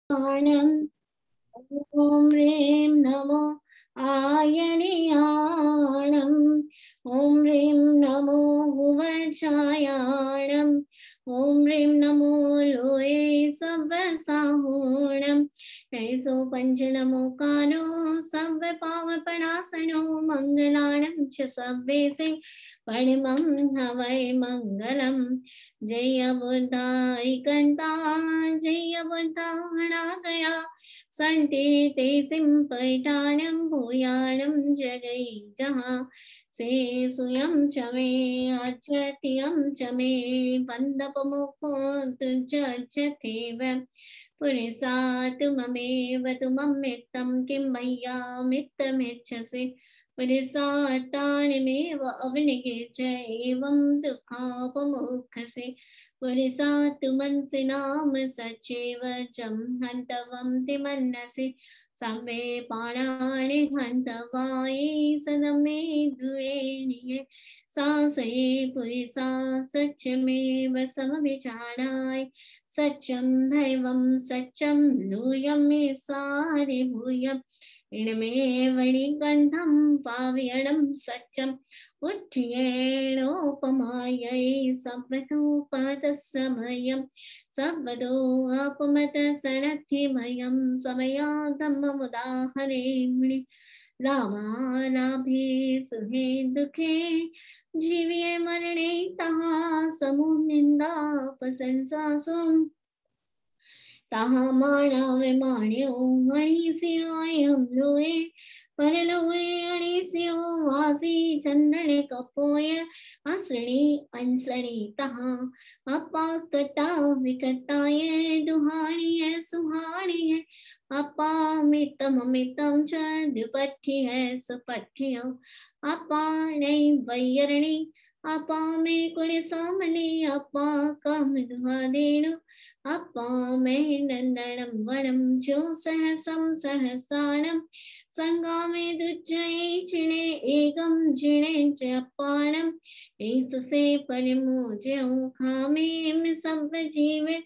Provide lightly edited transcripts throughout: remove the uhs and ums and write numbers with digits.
ओम ह्रीं नमो आयनियाणम् ओम ह्रीं नमो हुवचायाणम् ओम ह्रीं नमो लोये सव्वसाहुणम् ऐसो पंच नमो कानो सव्व पावपणासनो मंगलाणं च सव्वेसे परमं हवै मंगलम् जय बुद्धाय कंता जय बुद्धा गया संते ते सिंपैठानं भूयानं जगै जहाँ से सुयं च मे अच्यतियं च मे बन्धपमुखो तुज्जत्यथेव पुरिसात् ममेव तुमम्मित्तं किं मय्यामित्तमिच्छसि पुरिसात्तानिमेव अवनिकीर्च एवं दुःखापमुखसि पुरिसात् मनसि नाम सचैव चं हन्तवं तिमन्नसि सम्मे पाणानि हन्तवाये सदमे द्वे सासये पुरिसा सत्यमेव समविचाराय सत्यं दैवं सत्यं यूयं मे सारे भूयम् इणमे वणिकण्ठं पावयणं सत्यम् उत्थ्येणोपमायै सब्बतोपतस्समयं सब्बतोपमतसनथिमयं समयागममुदाहरेणि रामानाभे सुहे दुःखे जीवे मरणे तहा समुनिन्दापसंसासु तहा माणावे माण्यो मणिस्योयं लोये परलोये अणिस्यो वासी चंद्रने कपोय असणी अंसणी तहा अपाकता विकताय दुहाणीय सुहाणीय अपा मितम च द्विपठी है सुपठियो अपा नहीं वैयरणी अपा में कुल सामने अपा काम दुहा देणु अपा में नंदनम वनम जो सहसम सहसानम संगामे दुज्जये चिणे एकम जिणे च अपानम इससे परिमोज्यो खामे में सब जीवे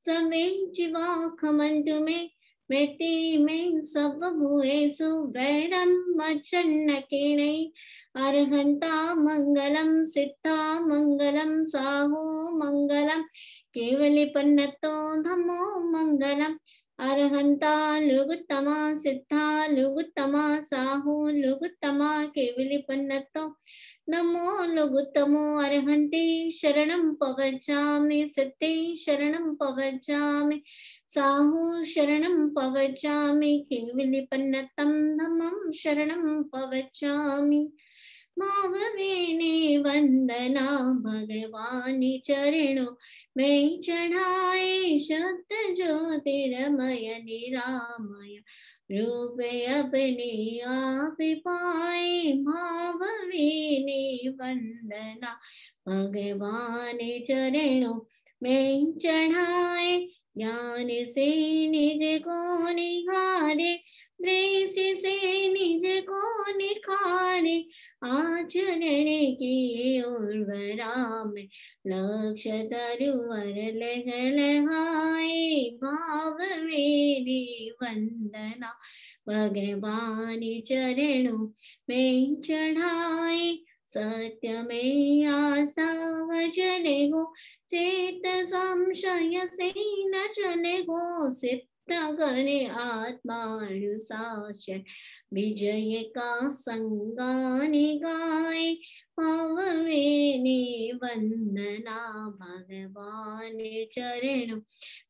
सवे जीवा खमंतु में मृति में सब भूएसु वैरम मच्चन्न केणे अरहंता मंगलम सिद्धा मंगलम साहो मंगलम केवलिपन्नतो धम्मो मंगलम अरहंता लुगुत्तमा सिद्धा लुगुत्तमा साहु लुगुत्तमा केवलिपन्नतो नमो लुगुत्तमो अरहन्ते शरणं पवचामि सिद्धे शरणं पवचामि साहु शरणं पवचामि केवलिपन्नतं धम्मं शरणं पवचामि माधवेने वंदना भगवानी चरणों में चढ़ाए शुद्ध ज्योतिर्मय निरामय रूप अपने आप पाए भाववेने वंदना भगवान चरणों में चढ़ाए ज्ञान से निज को निहारे दृष्टि से निज को निखारे आचरण की उर्वरा में लक्ष्य तरुवर लहलहाए भाव मेरी वंदना भगवान चरणों में चढ़ाए सत्य में आस्था वचने को चेत संशय से न चले को सिद्ध करे आत्मानुशासन विजय का संगाने गाए पावने वंदना भगवान चरणों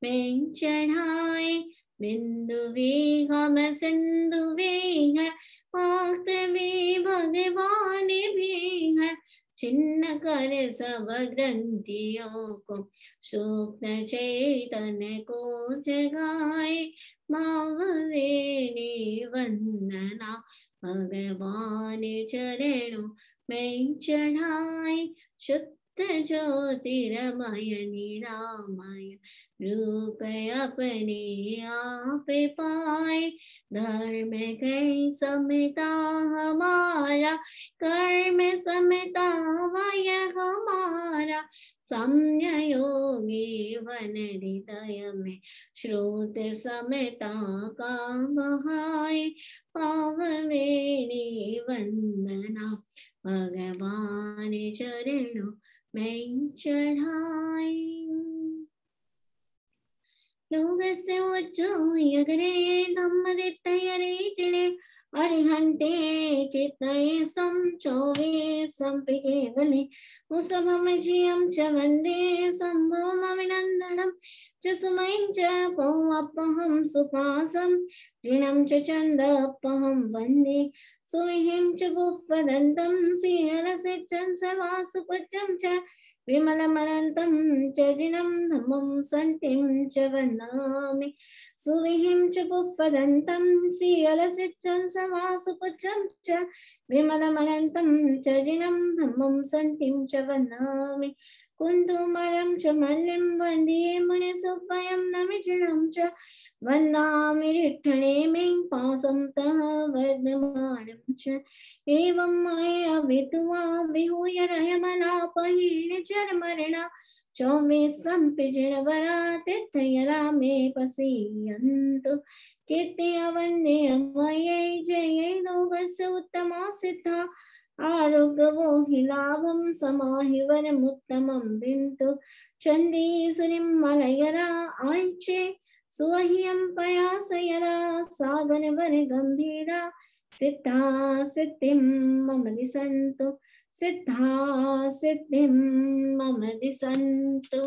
में चढ़ाए बिंदु विगम सिंधु विहर पात में भगवान भी है छिन्न कर सब ग्रंथियों को सूक्त चैतन को जगाए माववेनी वंदना भगवान चरणों में चढ़ाए शुद्ध ज्योतिर्मय निरामय रूप अपने आप पाए धर्म कई समता हमारा कर्म समता वय हमारा संययोगी वन हृदय में श्रुत समता का बहाय पाववेणी वंदना भगवान चरणों में चढ़ाई। लोग से उच्चाई अगरे नम तैयारी चले अरिहंते कितने समचोवे संपिके बने मुसभम जियम च वंदे संभवम अभिनंदनम च सुमयं च पौअपहं सुपासं जिनं च चंदपहं वंदे सुविहिं च भुवदन्तं श्रीहरसिद्धं सवासुपुत्रं च विमलमनन्तं च जिनं धम्मं सन्तिं च वन्दामि सुविहिं च भुवदन्तं श्रीहरसिद्धं सवासुपुत्रं च विमलमनन्तं च जिनं धम्मं सन्तिं च वन्दामि कुन्तुमरं च मल्लिं वन्दे मुनिसुभयं नमिजिनं च वन्दामि रिट्ठणेमिं पासं तः वर्धमानं च एवं मया वितुवा विहूय रहमनापहीन चरमरणा चौमेशं पिजड़वरा तीर्थयरा मे पसीयन्तु कीर्त्या वन्दे अमये जये लोकस्य उत्तमा सिद्धा आरोग्यवो हि लाभं समाहि वरमुत्तमं बिन्दु चण्डीसुरिं मलयरा आञ्चे सुह्यं पयासयरा सागन वन गंभीरा सिद्धा सिद्धिं मम दिशन्तु सिद्धा सिद्धिं मम दिशन्तु।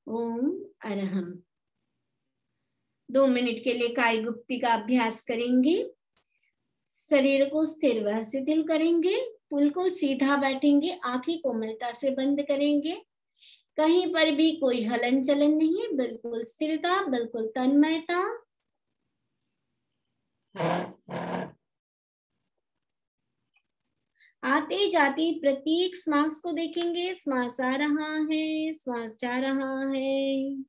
ओम अरहम। 2 मिनट के लिए काय गुप्ती का अभ्यास करेंगे। शरीर को स्थिर व शिथिल करेंगे, बिल्कुल सीधा बैठेंगे, आंखें कोमलता से बंद करेंगे, कहीं पर भी कोई हलन चलन नहीं, बिल्कुल स्थिरता, बिल्कुल तन्मयता। आते जाते प्रत्येक श्वास को देखेंगे, श्वास आ रहा है, श्वास जा रहा है।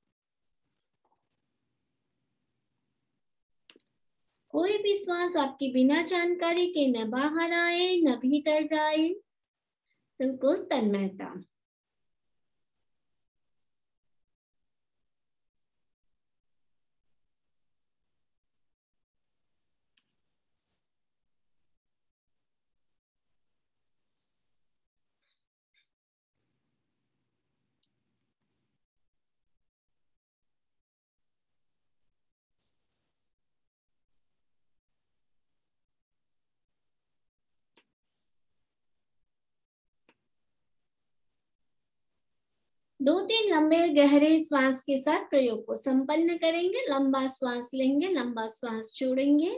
कोई भी श्वास आपकी बिना जानकारी के न बाहर आए न भीतर जाए, बिल्कुल तन्मयता। दो तीन लंबे गहरे श्वास के साथ प्रयोग को संपन्न करेंगे। लंबा श्वास लेंगे, लंबा श्वास छोड़ेंगे।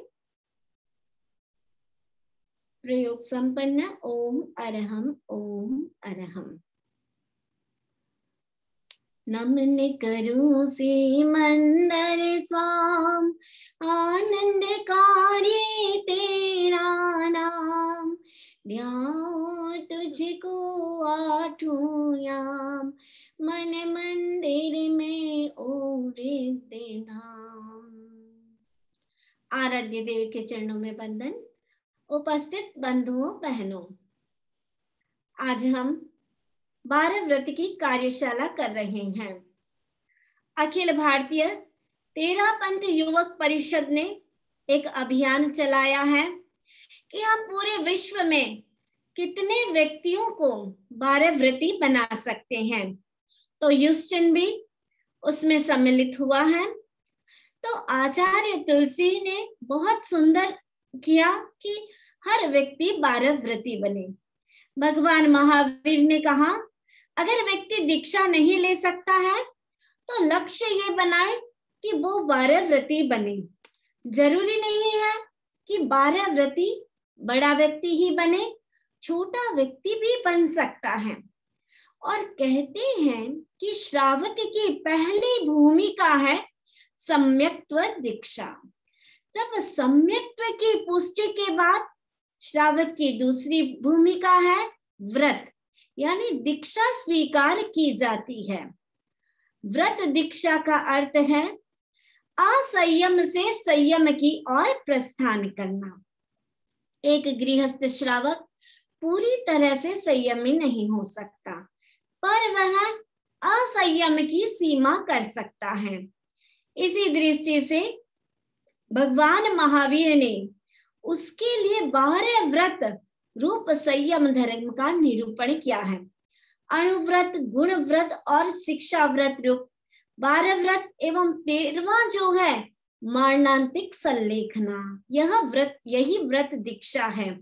प्रयोग संपन्न। ओम अरहम, ओम अरहम। नमन करूं से मंदर स्वाम, आनंदकारी तेरा नाम, ध्याओ तुझको आठों याम, मन मंदिर में ओरे नाम। आराध्य देव के चरणों में बंदन। उपस्थित बंधुओं बहनों, आज हम 12 व्रत की कार्यशाला कर रहे हैं। अखिल भारतीय तेरह पंथ युवक परिषद ने एक अभियान चलाया है कि हम पूरे विश्व में कितने व्यक्तियों को 12 व्रती बना सकते हैं। तो ह्यूस्टन भी उसमें सम्मिलित हुआ है। तो आचार्य तुलसी ने बहुत सुंदर किया कि हर व्यक्ति 12 व्रती बने। भगवान महावीर ने कहा, अगर व्यक्ति दीक्षा नहीं ले सकता है तो लक्ष्य ये बनाए कि वो 12 व्रती बने। जरूरी नहीं है कि 12 व्रती बड़ा व्यक्ति ही बने, छोटा व्यक्ति भी बन सकता है। और कहते हैं कि श्रावक की पहली भूमिका है सम्यक्त्व दीक्षा। जब सम्यक्त्व की पुष्टि के बाद श्रावक की दूसरी भूमिका है व्रत, यानी दीक्षा स्वीकार की जाती है। व्रत दीक्षा का अर्थ है असंयम से संयम की ओर प्रस्थान करना। एक गृहस्थ श्रावक पूरी तरह से संयमी नहीं हो सकता, पर वह असंयम की सीमा कर सकता है। इसी दृष्टि से भगवान महावीर ने उसके लिए 12 व्रत रूप संयम धर्म का निरूपण किया है। अनुव्रत, गुण व्रत और शिक्षा व्रत रूप 12 व्रत एवं 13वां जो है मरणांतिक संलेखना, यह व्रत, यही व्रत दीक्षा है।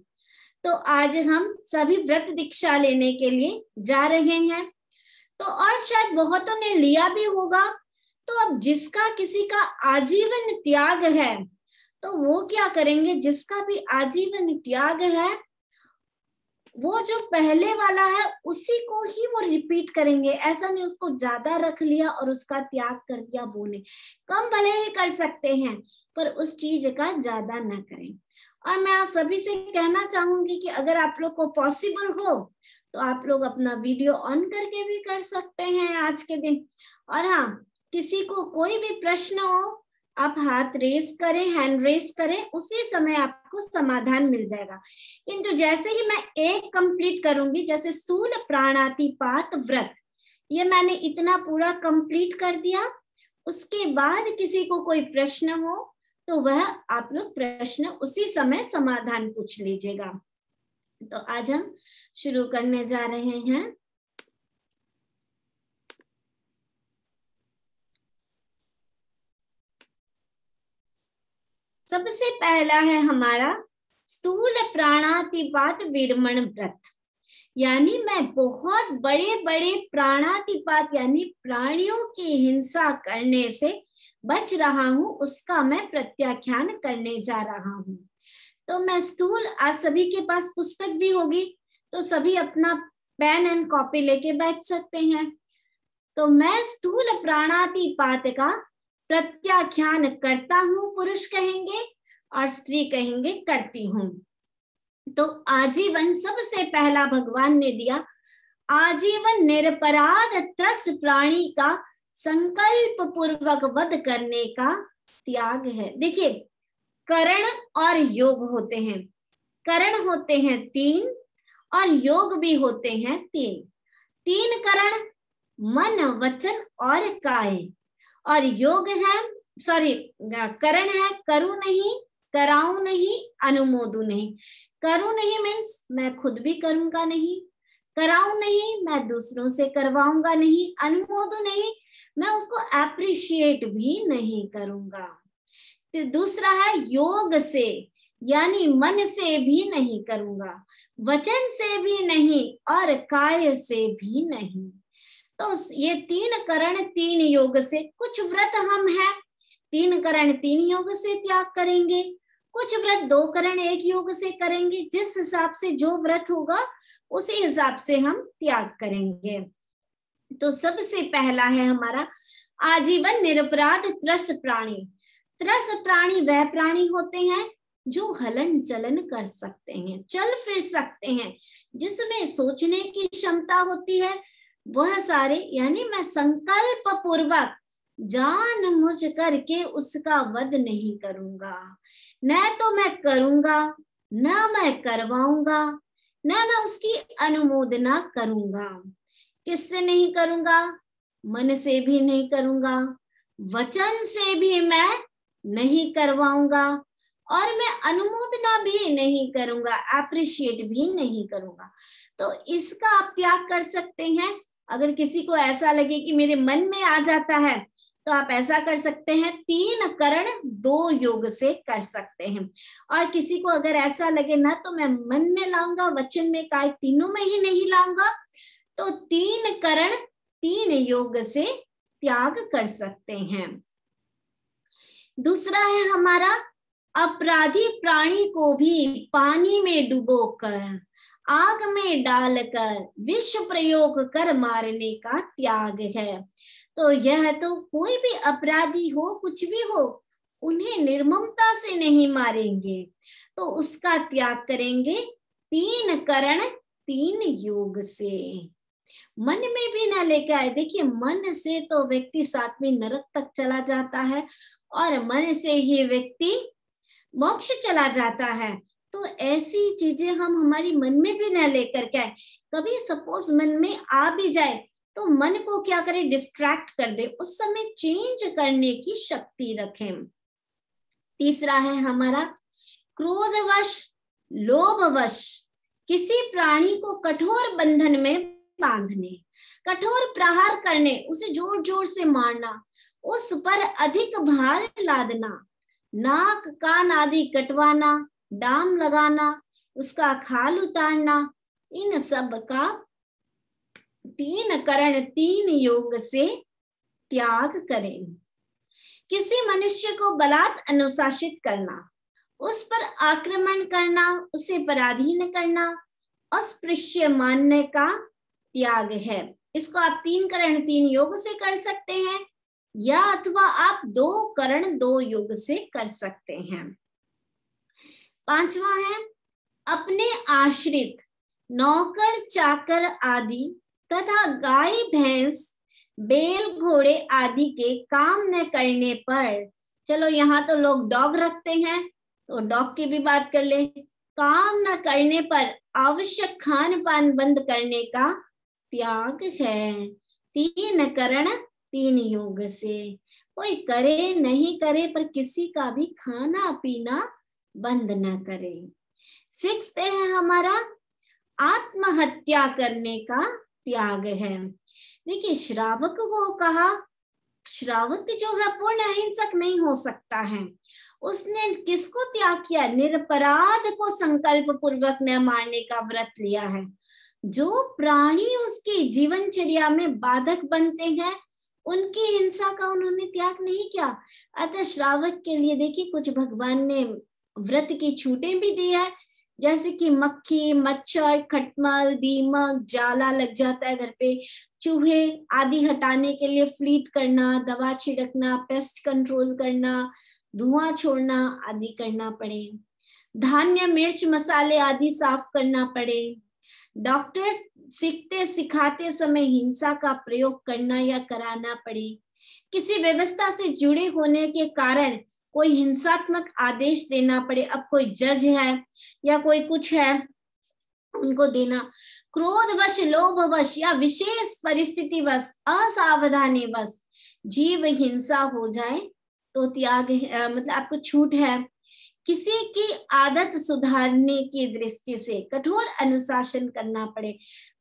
तो आज हम सभी व्रत दीक्षा लेने के लिए जा रहे हैं। तो और शायद बहुतों ने लिया भी होगा। तो अब जिसका किसी का आजीवन त्याग है तो वो क्या करेंगे, जिसका भी आजीवन त्याग है वो जो पहले वाला है उसी को ही वो रिपीट करेंगे। ऐसा नहीं उसको ज्यादा रख लिया और उसका त्याग कर दिया, वो नहीं। कम भले ही कर सकते हैं पर उस चीज का ज्यादा ना करें। और मैं आप सभी से कहना चाहूंगी कि अगर आप लोग को पॉसिबल हो तो आप लोग अपना वीडियो ऑन करके भी कर सकते हैं आज के दिन। और हाँ, किसी को कोई भी प्रश्न हो आप हाथ रेस करें, हैंड रेस करें, उसी समय आपको समाधान मिल जाएगा। किंतु जैसे ही मैं एक कंप्लीट करूंगी, जैसे स्थूल प्राणातिपात व्रत, ये मैंने इतना पूरा कंप्लीट कर दिया, उसके बाद किसी को कोई प्रश्न हो तो वह आप लोग प्रश्न उसी समय समाधान पूछ लीजिएगा। तो आज हम शुरू करने जा रहे हैं। सबसे पहला है हमारा स्थूल प्राणातिपात विरमण व्रत, यानी मैं बहुत बड़े बड़े प्राणातिपात यानी प्राणियों की हिंसा करने से बच रहा हूं, उसका मैं प्रत्याख्यान करने जा रहा हूं। तो मैं स्थूल, आज सभी के पास पुस्तक भी होगी तो सभी अपना पेन एंड कॉपी लेके बैठ सकते हैं। तो मैं स्थूल प्राणातिपात का प्रत्याख्यान करता हूं, पुरुष कहेंगे, और स्त्री कहेंगे करती हूं। तो आजीवन सबसे पहला भगवान ने दिया, आजीवन निरपराध त्रस्त प्राणी का संकल्प पूर्वक वध करने का त्याग है। देखिए, करण और योग होते हैं। करण होते हैं 3 और योग भी होते हैं 3। 3 करण, मन, वचन और काय, और योग है, सॉरी, करण है करूं नहीं, कराऊं नहीं, अनुमोदू नहीं। करूं नहीं मीन्स मैं खुद भी करूंगा नहीं, कराऊं नहीं मैं दूसरों से करवाऊंगा नहीं, अनुमोदू नहीं मैं उसको एप्रिशिएट भी नहीं करूंगा। फिर दूसरा है योग से, यानी मन से भी नहीं करूंगा, वचन से भी नहीं और काय से भी नहीं। तो ये 3 करण 3 योग से, कुछ व्रत हम हैं 3 करण 3 योग से त्याग करेंगे, कुछ व्रत 2 करण 1 योग से करेंगे। जिस हिसाब से जो व्रत होगा उसी हिसाब से हम त्याग करेंगे। तो सबसे पहला है हमारा आजीवन निरपराध त्रस्त प्राणी। त्रस्त प्राणी वह प्राणी होते हैं जो हलन चलन कर सकते हैं, चल फिर सकते हैं, जिसमें सोचने की क्षमता होती है, वह सारे, यानी मैं संकल्प पूर्वक जान मुझ करके उसका वध नहीं करूंगा। न तो मैं करूंगा, न मैं करवाऊंगा, न मैं उसकी अनुमोदना करूंगा। किससे नहीं करूंगा? मन से भी नहीं करूंगा, वचन से भी मैं नहीं करवाऊंगा, और मैं अनुमोदना भी नहीं करूंगा, अप्रिशिएट भी नहीं करूंगा। तो इसका आप त्याग कर सकते हैं। अगर किसी को ऐसा लगे कि मेरे मन में आ जाता है तो आप ऐसा कर सकते हैं, 3 करण 2 योग से कर सकते हैं। और किसी को अगर ऐसा लगे ना तो मैं मन में लाऊंगा, वचन में, काय, तीनों में ही नहीं लाऊंगा, तो 3 करण 3 योग से त्याग कर सकते हैं। दूसरा है हमारा अपराधी प्राणी को भी पानी में डुबोकर, आग में डालकर विष प्रयोग कर मारने का त्याग है। तो यह तो कोई भी अपराधी हो, कुछ भी हो, उन्हें निर्ममता से नहीं मारेंगे, तो उसका त्याग करेंगे 3 करण 3 योग से। मन में भी ना लेके आए। देखिए, मन से तो व्यक्ति 7वें नरक तक चला जाता है और मन से ही व्यक्ति मोक्ष चला जाता है। तो ऐसी चीजें हम हमारी मन में भी न लेकर के आए। कभी सपोज मन में आ भी जाए तो मन को क्या करे, डिस्ट्रैक्ट कर दे, उस समय चेंज करने की शक्ति रखें। तीसरा है हमारा क्रोधवश, लोभवश किसी प्राणी को कठोर बंधन में बांधने, कठोर प्रहार करने, उसे जोर जोर से मारना, उस पर अधिक भार लादना, नाक कान आदि कटवाना, डाम लगाना, उसका खाल उतारना, इन सब का 3 करण 3 योग से त्याग करें। किसी मनुष्य को बलात् अनुशासित करना, उस पर आक्रमण करना, उसे पराधीन करना, अस्पृश्य मानने का त्याग है। इसको आप 3 करण 3 योग से कर सकते हैं, या अथवा आप 2 करण 2 योग से कर सकते हैं। 5वां है अपने आश्रित नौकर चाकर आदि तथा गाय भैंस बैल घोड़े आदि के काम न करने पर, चलो यहाँ तो लोग डॉग रखते हैं तो डॉग की भी बात कर ले, काम न करने पर आवश्यक खान पान बंद करने का त्याग है। 3 करण 3 योग से, कोई करे नहीं करे पर किसी का भी खाना पीना बंद न करे। 6 है हमारा आत्महत्या करने का त्याग है। देखिए श्रावक को कहा, श्रावक जो है पूर्ण अहिंसक नहीं हो सकता है, उसने किसको त्याग किया, निरपराध को संकल्प पूर्वक न मारने का व्रत लिया है। जो प्राणी उसकी जीवनचर्या में बाधक बनते हैं उनकी हिंसा का उन्होंने त्याग नहीं किया। अतः श्रावक के लिए देखिए कुछ भगवान ने व्रत की छूटें भी दी है, जैसे कि मक्खी मच्छर खटमल दीमक जाला लग जाता है घर पे, चूहे आदि हटाने के लिए फ्लीट करना, दवा छिड़कना, पेस्ट कंट्रोल करना, धुआं छोड़ना आदि करना पड़े, धान्य मिर्च मसाले आदि साफ करना पड़े, डॉक्टर सीखते सिखाते समय हिंसा का प्रयोग करना या कराना पड़े, किसी व्यवस्था से जुड़े होने के कारण कोई हिंसात्मक आदेश देना पड़े, अब कोई जज है या कोई कुछ है उनको देना, क्रोधवश लोभवश या विशेष परिस्थितिवश असावधानी वश जीव हिंसा हो जाए तो त्याग मतलब आपको छूट है। किसी की आदत सुधारने की दृष्टि से कठोर अनुशासन करना पड़े,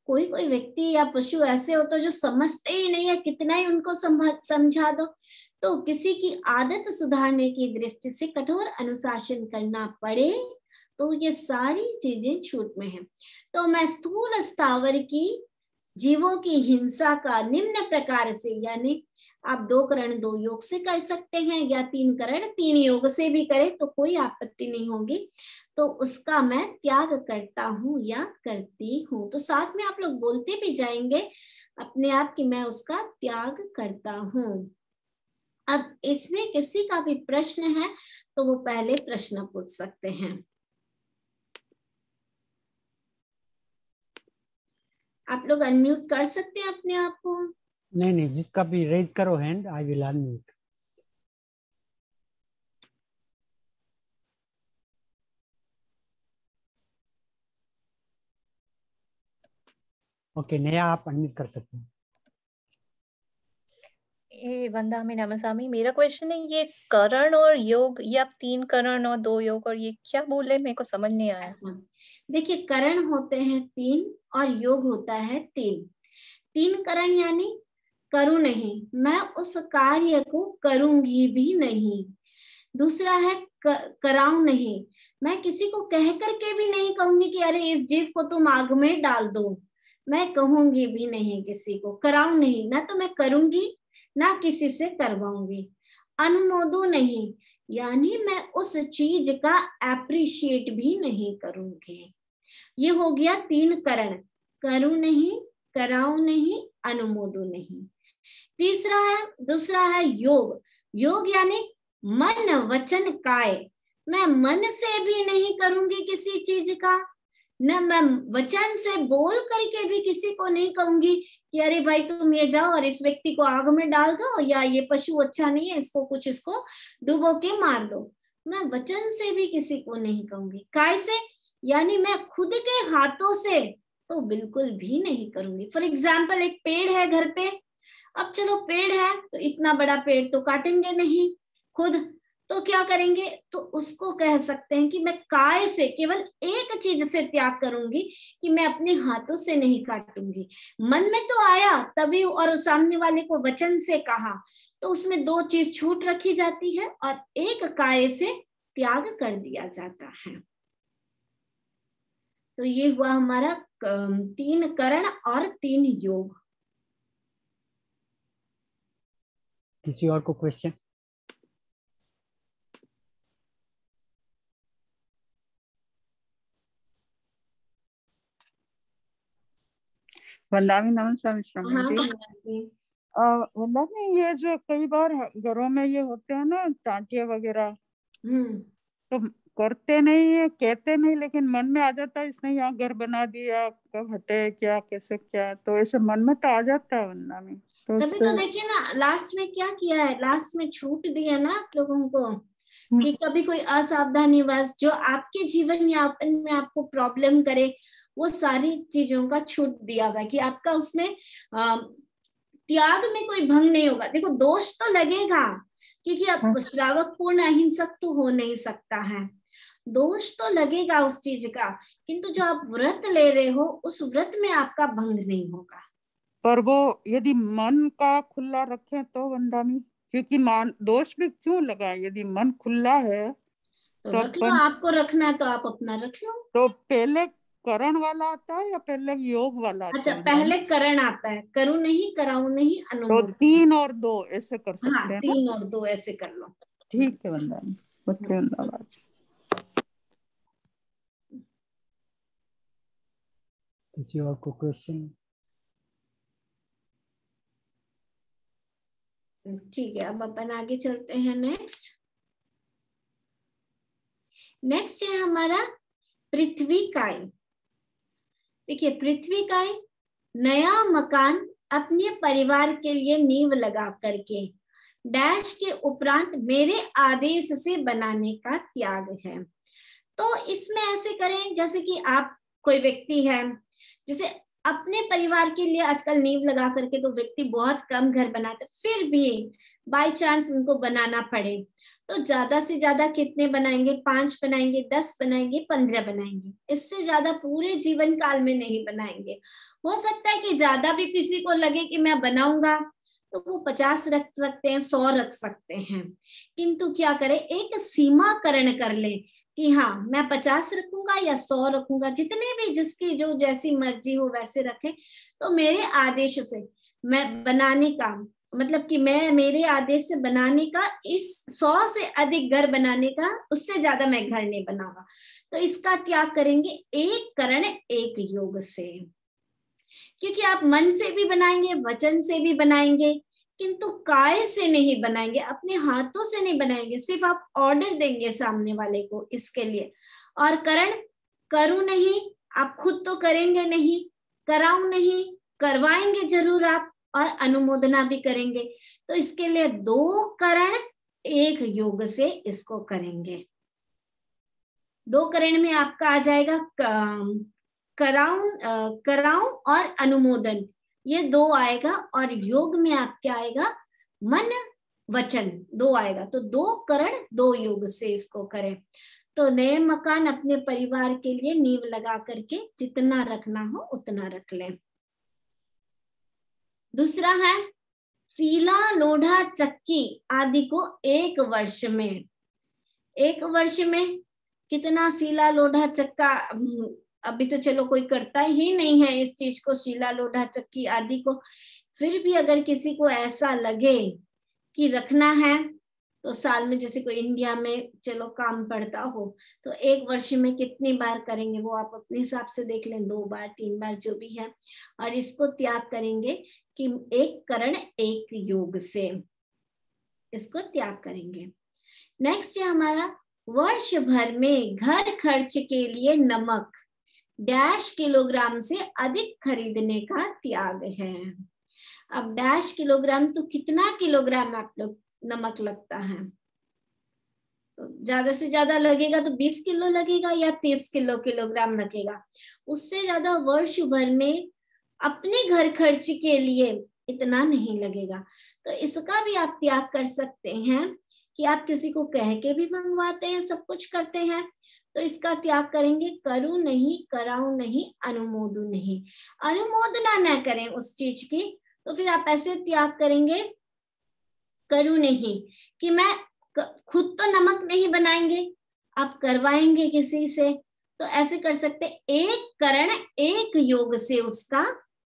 कोई कोई व्यक्ति या पशु ऐसे होते हैं जो समझते ही नहीं है, कितना ही उनको समझा दो, तो किसी की आदत सुधारने की दृष्टि से कठोर अनुशासन करना पड़े तो ये सारी चीजें छूट में है। तो मैं स्थूल स्थावर की जीवों की हिंसा का निम्न प्रकार से, यानी आप 2 करण 2 योग से कर सकते हैं या 3 करण 3 योग से भी करें तो कोई आपत्ति नहीं होगी, तो उसका मैं त्याग करता हूँ या करती हूँ। तो साथ में आप लोग बोलते भी जाएंगे अपने आप कि मैं उसका त्याग करता हूँ। अब इसमें किसी का भी प्रश्न है तो वो पहले प्रश्न पूछ सकते हैं। आप लोग अनम्यूट कर सकते हैं अपने आप को। नहीं, जिसका भी रेज करो hand, I will unmute. Okay नया आप अनम्यूट कर सकते हैं। वंदा में नमस्वामी, मेरा क्वेश्चन है ये करण और योग, ये आप 3 करण और 2 योग, और ये क्या बोले मेरे को समझ नहीं आया। अच्छा देखिए करण होते हैं 3 और योग होता है 3। 3 करण यानी करूं नहीं, मैं उस कार्य को करूंगी भी नहीं। दूसरा है कराऊं नहीं, मैं किसी को कह करके भी नहीं कहूंगी कि अरे इस जीव को तुम आग में डाल दो, मैं कहूंगी भी नहीं किसी को, कराऊं नहीं, ना तो मैं करूंगी ना किसी से करवाऊंगी। अनुमोदो नहीं, यानी मैं उस चीज का एप्रिशिएट भी नहीं करूंगी। ये हो गया 3 करण, करूं नहीं, कराऊं नहीं, अनुमोदो नहीं। दूसरा है योग। योग यानी मन वचन काय, मैं मन से भी नहीं करूंगी किसी चीज का, न मैं वचन से बोल करके भी किसी को नहीं कहूंगी कि अरे भाई तुम ये जाओ और इस व्यक्ति को आग में डाल दो, या ये पशु अच्छा नहीं है इसको डुबो के मार दो। मैं वचन से भी किसी को नहीं कहूंगी। काय से, यानी मैं खुद के हाथों से तो बिल्कुल भी नहीं करूंगी। फॉर एग्जाम्पल, एक पेड़ है घर पे, अब चलो पेड़ है तो इतना बड़ा पेड़ तो काटेंगे नहीं खुद, तो क्या करेंगे, तो उसको कह सकते हैं कि मैं काय से केवल एक चीज से त्याग करूंगी कि मैं अपने हाथों से नहीं काटूंगी। मन में तो आया तभी, और सामने वाले को वचन से कहा, तो उसमें दो चीज छूट रखी जाती है और एक काय से त्याग कर दिया जाता है। तो ये हुआ हमारा 3 करण और 3 योग। किसी और को क्वेश्चन? वंदावी नमस्कार स्वामी जी। हाँ, वंदावी, ये जो कई बार घरों में ये होते हैं ना टांटिया वगैरह, तो करते नहीं है, कहते नहीं, लेकिन मन में आ जाता है इसने यहाँ घर बना दिया, कब हटे, क्या कैसे, क्या, तो ऐसे मन में तो आ जाता है वंदावी। तो तभी तो देखिए ना, लास्ट में क्या किया है, लास्ट में छूट दिया ना आप लोगों को कि कभी कोई असावधानी वश जो आपके जीवन यापन में आपको प्रॉब्लम करे, वो सारी चीजों का छूट दिया हुआ है कि आपका उसमें त्याग में कोई भंग नहीं होगा। देखो, दोष तो लगेगा क्योंकि अब श्रावक पूर्ण अहिंसक तो हो नहीं सकता है, दोष तो लगेगा उस चीज का, किंतु जो आप व्रत ले रहे हो उस व्रत में आपका भंग नहीं होगा। पर वो यदि मन का खुला रखें तो वंदावी, क्योंकि मान दोष भी क्यों लगा, यदि मन खुला है तो तो रख लो, आपको रखना है तो आप अपना रख लो। तो पहले करण वाला आता है या पहले योग वाला आता अच्छा, है? पहले करण आता है, करूं नहीं, कराऊं नहीं, तो अनुमोदन। 3 और 2 ऐसे कर सकते हाँ, हैं 3 और 2 ऐसे कर लो। ठीक है वंदावी, ओके धन्यवाद। किसी और को क्वेश्चन? ठीक है, अब अपन आगे चलते हैं। नेक्स्ट है हमारा पृथ्वी काय। देखिए, पृथ्वी काय नया मकान अपने परिवार के लिए नींव लगा करके डैश के उपरांत मेरे आदेश से बनाने का त्याग है। तो इसमें ऐसे करें जैसे कि आप कोई व्यक्ति है, जैसे अपने परिवार के लिए आजकल नींव लगा करके तो व्यक्ति बहुत कम घर बनाते, फिर भी बाय चांस उनको बनाना पड़े तो ज्यादा से ज्यादा कितने बनाएंगे, 5 बनाएंगे, 10 बनाएंगे, 15 बनाएंगे, इससे ज्यादा पूरे जीवन काल में नहीं बनाएंगे। हो सकता है कि ज्यादा भी किसी को लगे कि मैं बनाऊंगा तो वो 50 रख सकते हैं, 100 रख सकते हैं, किंतु क्या करें, एक सीमाकरण कर ले कि हाँ मैं 50 रखूंगा या 100 रखूंगा, जितने भी जिसकी जो जैसी मर्जी हो वैसे रखें। तो मेरे आदेश से मैं बनाने का मतलब कि मैं मेरे आदेश से बनाने का, इस 100 से अधिक घर बनाने का, उससे ज्यादा मैं घर नहीं बनाऊंगा। तो इसका त्याग करेंगे एक करण एक योग से, क्योंकि आप मन से भी बनाएंगे, वचन से भी बनाएंगे, किंतु काय से नहीं बनाएंगे, अपने हाथों से नहीं बनाएंगे, सिर्फ आप ऑर्डर देंगे सामने वाले को इसके लिए। और करण करूं नहीं, आप खुद तो करेंगे नहीं, कराऊं नहीं, करवाएंगे जरूर आप, और अनुमोदना भी करेंगे। तो इसके लिए 2 करण 1 योग से इसको करेंगे। 2 करण में आपका आ जाएगा कराऊं और अनुमोदन, ये 2 आएगा, और योग में आपके आएगा मन वचन 2 आएगा। तो 2 करण 2 योग से इसको करें। तो नए मकान अपने परिवार के लिए नींव लगा करके जितना रखना हो उतना रख लें। दूसरा है सीला लोढ़ा चक्की आदि को 1 वर्ष में, 1 वर्ष में कितना सीला लोढ़ा चक्का, अभी तो चलो कोई करता ही नहीं है इस चीज को, सीला लोढ़ा चक्की आदि को, फिर भी अगर किसी को ऐसा लगे कि रखना है तो साल में, जैसे कोई इंडिया में चलो काम पड़ता हो, तो 1 वर्ष में कितनी बार करेंगे वो आप अपने हिसाब से देख लें, 2 बार 3 बार जो भी है, और इसको त्याग करेंगे कि 1 करण 1 योग से इसको त्याग करेंगे। नेक्स्ट है हमारा वर्ष भर में घर खर्च के लिए नमक डैश किलोग्राम से अधिक खरीदने का त्याग है। अब डैश किलोग्राम तो कितना किलोग्राम आप लोग नमक लगता है, तो ज्यादा से ज्यादा लगेगा तो 20 किलो लगेगा या 30 किलोग्राम लगेगा, उससे ज्यादा वर्ष भर में अपने घर खर्च के लिए इतना नहीं लगेगा। तो इसका भी आप त्याग कर सकते हैं कि आप किसी को कह के भी मंगवाते हैं, सब कुछ करते हैं, तो इसका त्याग करेंगे, करूं नहीं, कराऊं नहीं, अनुमोदू नहीं, अनुमोदना न करें उस चीज की। तो फिर आप ऐसे त्याग करेंगे, करूं नहीं कि मैं खुद तो नमक नहीं बनाएंगे, आप करवाएंगे किसी से, तो ऐसे कर सकते, एक करण एक योग से उसका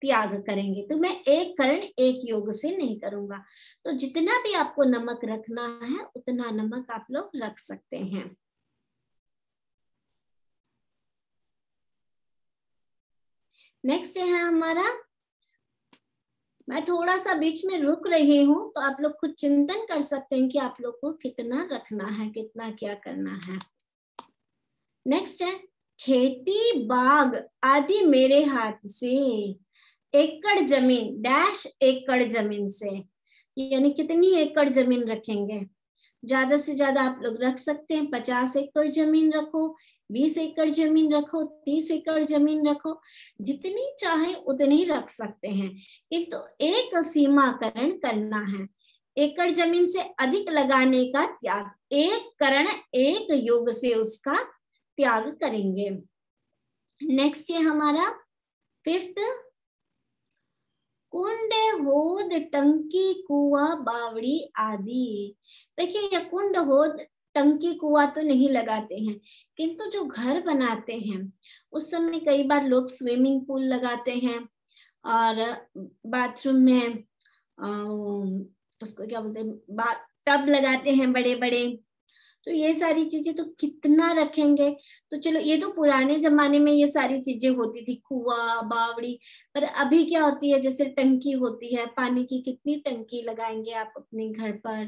त्याग करेंगे। तो मैं एक करण एक योग से नहीं करूंगा। तो जितना भी आपको नमक रखना है उतना नमक आप लोग रख सकते हैं। नेक्स्ट है हमारा, मैं थोड़ा सा बीच में रुक रही हूं तो आप लोग खुद चिंतन कर सकते हैं कि आप लोग को कितना रखना है, कितना क्या करना है। नेक्स्ट है, खेती बाग आदि मेरे हाथ से, एकड़ जमीन डैश एकड़ जमीन से, यानी कितनी एकड़ जमीन रखेंगे, ज्यादा से ज्यादा आप लोग रख सकते हैं, 50 एकड़ जमीन रखो, 20 एकड़ जमीन रखो, 30 एकड़ जमीन रखो, जितनी चाहे उतनी रख सकते हैं, किंतु एक सीमाकरण करना है, एकड़ जमीन से अधिक लगाने का त्याग, एक करण एक योग से उसका त्याग करेंगे। नेक्स्ट है हमारा 5th, कुंड होद टंकी कुआ बावड़ी आदि। देखिए ये कुंड होद टंकी कुआ तो नहीं लगाते हैं, किंतु जो घर बनाते हैं उस समय कई बार लोग स्विमिंग पूल लगाते हैं और बाथरूम में उसको क्या बोलते हैं, टब लगाते हैं बड़े बड़े। तो ये सारी चीजें तो कितना रखेंगे। तो चलो ये तो पुराने जमाने में ये सारी चीजें होती थी, कुआं बावड़ी, पर अभी क्या होती है, जैसे टंकी होती है, पानी की कितनी टंकी लगाएंगे आप अपने घर पर,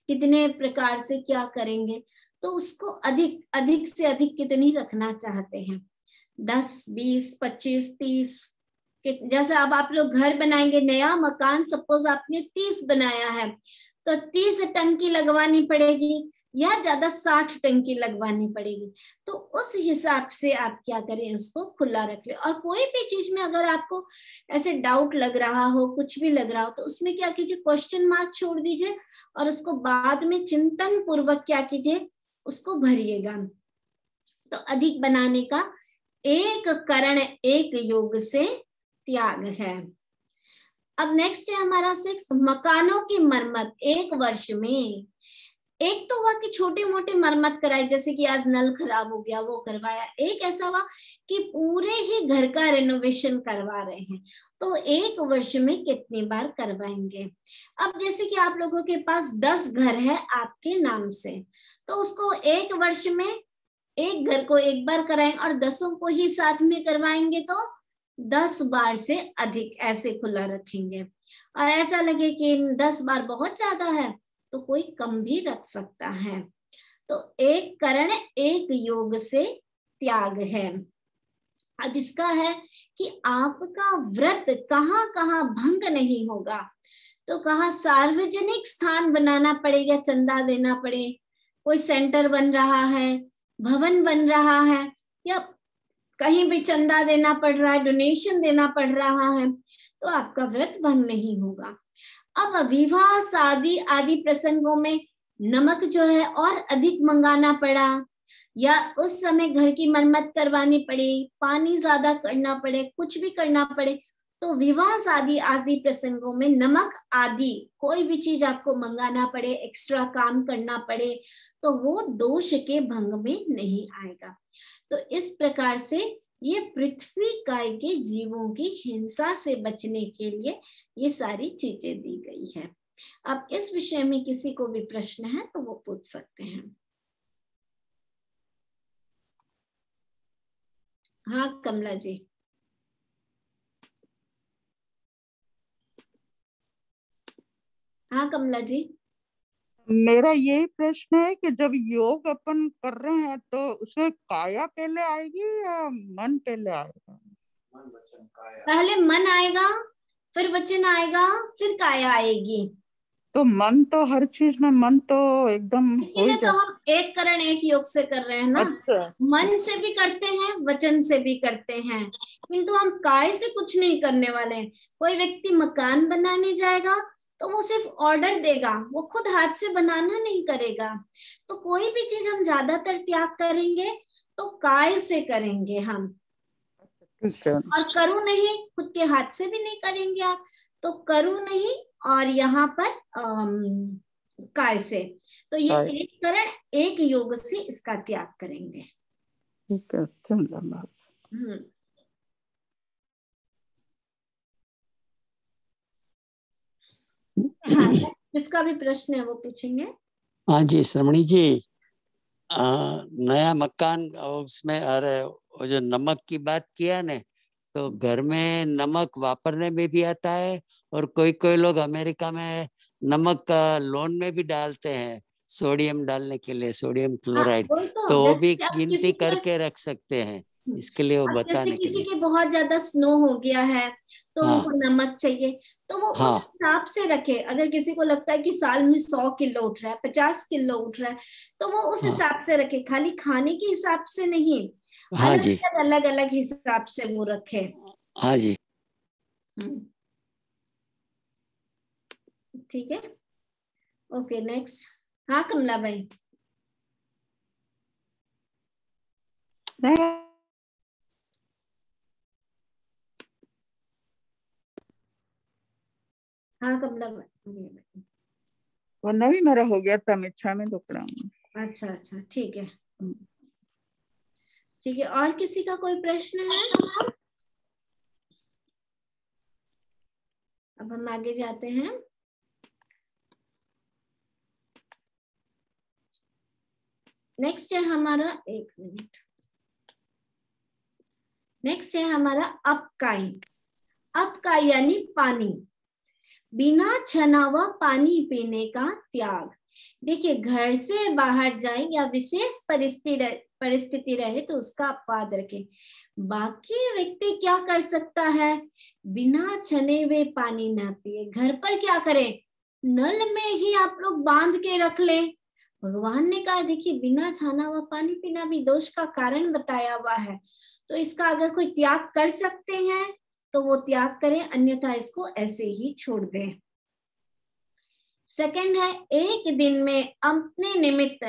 कितने प्रकार से क्या करेंगे, तो उसको अधिक अधिक से अधिक कितनी रखना चाहते हैं, 10 20 25 30, जैसे अब आप लोग घर बनाएंगे, नया मकान सपोज आपने 30 बनाया है तो 30 टंकी लगवानी पड़ेगी या ज्यादा 60 टंकी लगवानी पड़ेगी। तो उस हिसाब से आप क्या करें, उसको खुला रख ले। और कोई भी चीज में अगर आपको ऐसे डाउट लग रहा हो, कुछ भी लग रहा हो, तो उसमें क्या कीजिए, क्वेश्चन मार्क छोड़ दीजिए और उसको बाद में चिंतन पूर्वक क्या कीजिए, उसको भरिएगा। तो अधिक बनाने का एक करण एक योग से त्याग है। अब नेक्स्ट है हमारा 6, मकानों की मरम्मत 1 वर्ष में। एक तो हुआ कि छोटे मोटे मरम्मत कराई, जैसे कि आज नल खराब हो गया वो करवाया। एक ऐसा हुआ कि पूरे ही घर का रेनोवेशन करवा रहे हैं, तो 1 वर्ष में कितनी बार करवाएंगे। अब जैसे कि आप लोगों के पास 10 घर है आपके नाम से, तो उसको 1 वर्ष में एक घर को 1 बार कराएं और 10 को ही साथ में करवाएंगे तो 10 बार से अधिक ऐसे खुला रखेंगे। और ऐसा लगे कि 10 बार बहुत ज्यादा है तो कोई कम भी रख सकता है। तो एक करण एक योग से त्याग है। अब इसका है कि आपका व्रत कहाँ कहाँ भंग नहीं होगा। तो कहा सार्वजनिक स्थान बनाना पड़ेगा, चंदा देना पड़े, कोई सेंटर बन रहा है, भवन बन रहा है, या कहीं भी चंदा देना पड़ रहा है, डोनेशन देना पड़ रहा है, तो आपका व्रत भंग नहीं होगा। अब विवाह शादी आदि प्रसंगों में नमक जो है और अधिक मंगाना पड़ा, या उस समय घर की मरम्मत करवानी पड़ी, पानी ज्यादा करना पड़े, कुछ भी करना पड़े, तो विवाह शादी आदि प्रसंगों में नमक आदि कोई भी चीज आपको मंगाना पड़े, एक्स्ट्रा काम करना पड़े, तो वो दोष के भंग में नहीं आएगा। तो इस प्रकार से ये पृथ्वी काय के जीवों की हिंसा से बचने के लिए ये सारी चीजें दी गई है। अब इस विषय में किसी को भी प्रश्न है तो वो पूछ सकते हैं। हाँ कमला जी। हाँ कमला जी। मेरा यही प्रश्न है कि जब योग अपन कर रहे हैं तो उसमें काया पहले आएगी या मन पहले आएगा? मन वचन काया। पहले मन आएगा, फिर वचन आएगा, फिर काया आएगी। तो मन तो हर चीज में मन तो एकदम हो ही तो हम एक करण एक योग से कर रहे हैं ना। अच्छा। मन से भी करते हैं, वचन से भी करते हैं, किंतु हम काय से कुछ नहीं करने वाले हैं। कोई व्यक्ति मकान बनाने जाएगा तो वो सिर्फ ऑर्डर देगा, वो खुद हाथ से बनाना नहीं करेगा। तो कोई भी चीज हम ज्यादातर त्याग करेंगे तो काय से करेंगे हम, और करूँ नहीं, खुद के हाथ से भी नहीं करेंगे आप, तो करूँ नहीं और यहाँ पर काय से। तो ये एक करण एक योग से इसका त्याग करेंगे। ठीक है, धन्यवाद। हाँ, जिसका भी प्रश्न है वो पूछेंगे। हाँ जी, श्रमणी जी, नया मकान उसमें, अरे वो जो नमक की बात किया ने, तो घर में नमक वापरने में भी आता है, और कोई कोई लोग अमेरिका में नमक लोन में भी डालते हैं, सोडियम डालने के लिए, सोडियम क्लोराइड। तो वो भी गिनती करके रख सकते हैं, इसके लिए वो बताने के लिए। किसी के बहुत ज्यादा स्नो हो गया है तो उनको नमक चाहिए, तो वो उस हिसाब से रखे। अगर किसी को लगता है कि साल में 100 किलो उठ रहा है, 50 किलो उठ रहा है, तो वो उस हिसाब से रखे, खाली खाने के हिसाब से नहीं। हाँ जी, अलग अलग हिसाब से वो रखे। हाँ जी, ठीक है, ओके नेक्स्ट। हाँ कमला भाई। हाँ कमला भाई, वो नहीं मेरा हो गया था मिच्छा में टुकड़ा। अच्छा अच्छा, ठीक है ठीक है। और किसी का कोई प्रश्न है? अब हम आगे जाते हैं। नेक्स्ट है हमारा, एक मिनट, नेक्स्ट है हमारा अपकाई। अपकाई यानी पानी, बिना छना हुआ पानी पीने का त्याग। देखिए, घर से बाहर जाए या विशेष परिस्थिति रहे तो उसका अपवाद रखें। बाकी व्यक्ति क्या कर सकता है? बिना छने हुए पानी ना पिए। घर पर क्या करें? नल में ही आप लोग बांध के रख लें। भगवान ने कहा, देखिए बिना छाना हुआ पानी पीना भी दोष का कारण बताया हुआ है, तो इसका अगर कोई त्याग कर सकते हैं तो वो त्याग करें, अन्यथा इसको ऐसे ही छोड़ दें। सेकंड है, एक दिन में अपने निमित्त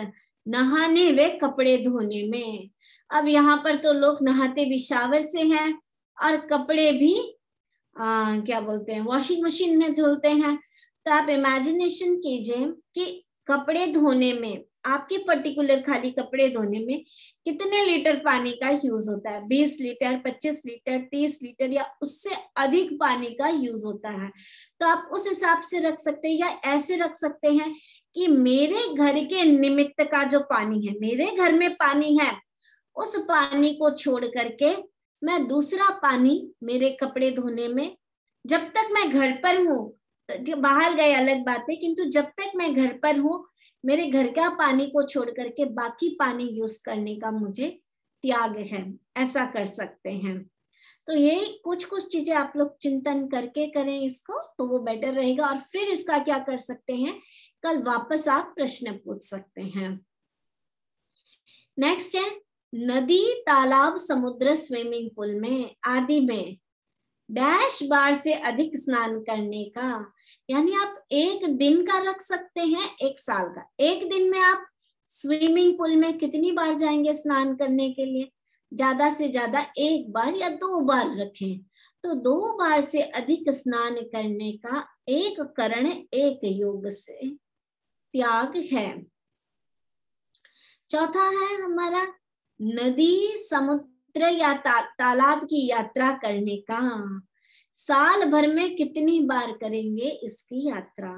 नहाने व कपड़े धोने में। अब यहाँ पर तो लोग नहाते भी शावर से हैं और कपड़े भी क्या बोलते हैं, वॉशिंग मशीन में धुलते हैं। तो आप इमेजिनेशन कीजिए कि कपड़े धोने में, आपके पर्टिकुलर खाली कपड़े धोने में कितने लीटर पानी का यूज होता है? 20 लीटर, 25 लीटर, 30 लीटर या उससे अधिक पानी का यूज होता है। तो आप उस हिसाब से रख सकते हैं, या ऐसे रख सकते हैं कि मेरे घर के निमित्त का जो पानी है, मेरे घर में पानी है, उस पानी को छोड़ करके मैं दूसरा पानी मेरे कपड़े धोने में, जब तक मैं घर पर हूँ, बाहर गए अलग बात है, किंतु जब तक मैं घर पर हूँ, मेरे घर का पानी को छोड़ करके बाकी पानी यूज करने का मुझे त्याग है। ऐसा कर सकते हैं। तो ये कुछ कुछ चीजें आप लोग चिंतन करके करें इसको, तो वो बेटर रहेगा। और फिर इसका क्या कर सकते हैं, कल वापस आप प्रश्न पूछ सकते हैं। नेक्स्ट है, नदी, तालाब, समुद्र, स्विमिंग पूल में आदि में डैश बार से अधिक स्नान करने का, यानी आप एक दिन का रख सकते हैं, एक साल का। एक दिन में आप स्विमिंग पूल में कितनी बार जाएंगे स्नान करने के लिए? ज्यादा से ज्यादा 1 बार या 2 बार रखें। तो 2 बार से अधिक स्नान करने का एक करण एक योग से त्याग है। चौथा है हमारा, नदी, समुद्र या तालाब की यात्रा करने का। साल भर में कितनी बार करेंगे इसकी यात्रा?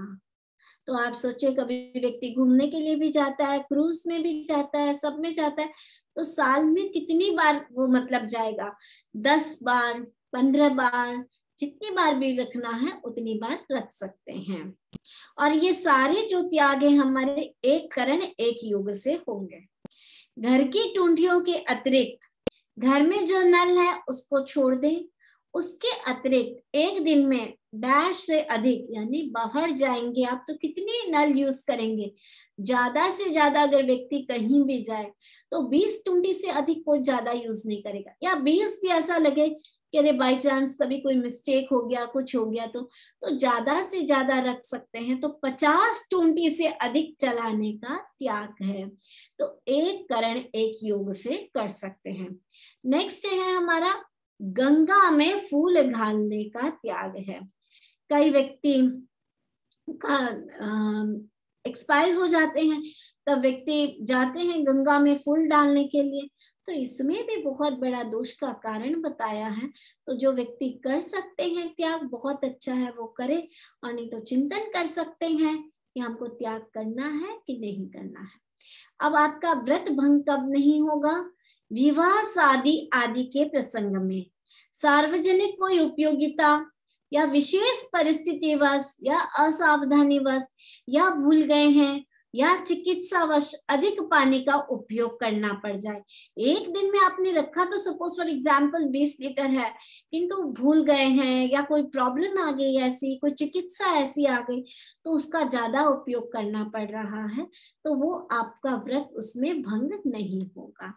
तो आप सोचिए, कभी व्यक्ति घूमने के लिए भी जाता है, क्रूज में भी जाता है, सब में जाता है, तो साल में कितनी बार वो मतलब जाएगा? 10 बार, 15 बार, जितनी बार भी रखना है उतनी बार रख सकते हैं। और ये सारे जो त्याग है हमारे एक करण एक योग से होंगे। घर की टूंटियों के अतिरिक्त घर में जो नल है उसको छोड़ दें, उसके अतिरिक्त एक दिन में डैश से अधिक यानी बाहर जाएंगे आप तो कितनी नल यूज करेंगे? ज्यादा से ज्यादा अगर व्यक्ति कहीं भी जाए तो 20-20 से अधिक कोई ज्यादा यूज नहीं करेगा, या 20 भी ऐसा लगे कि अरे बाई चांस कभी कोई मिस्टेक हो गया, कुछ हो गया तो ज्यादा से ज्यादा रख सकते हैं। तो 50-20 से अधिक चलाने का त्याग है। तो एक करण एक योग से कर सकते हैं। नेक्स्ट है हमारा गंगा में फूल डालने का त्याग है। कई व्यक्ति का एक्सपायर हो जाते हैं, तब व्यक्ति जाते हैं गंगा में फूल डालने के लिए, तो इसमें भी बहुत बड़ा दोष का कारण बताया है। तो जो व्यक्ति कर सकते हैं त्याग, बहुत अच्छा है वो करे, और नहीं तो चिंतन कर सकते हैं कि हमको त्याग करना है कि नहीं करना है। अब आपका व्रत भंग कब नहीं होगा? विवाह शादी आदि के प्रसंग में, सार्वजनिक कोई उपयोगिता या विशेष परिस्थितिवश या असावधानीवश या भूल गए हैं या चिकित्सावश अधिक पानी का उपयोग करना पड़ जाए। एक दिन में आपने रखा तो सपोज फॉर एग्जांपल 20 लीटर है, किंतु भूल गए हैं या कोई प्रॉब्लम आ गई, ऐसी कोई चिकित्सा ऐसी आ गई तो उसका ज्यादा उपयोग करना पड़ रहा है, तो वो आपका व्रत उसमें भंग नहीं होगा।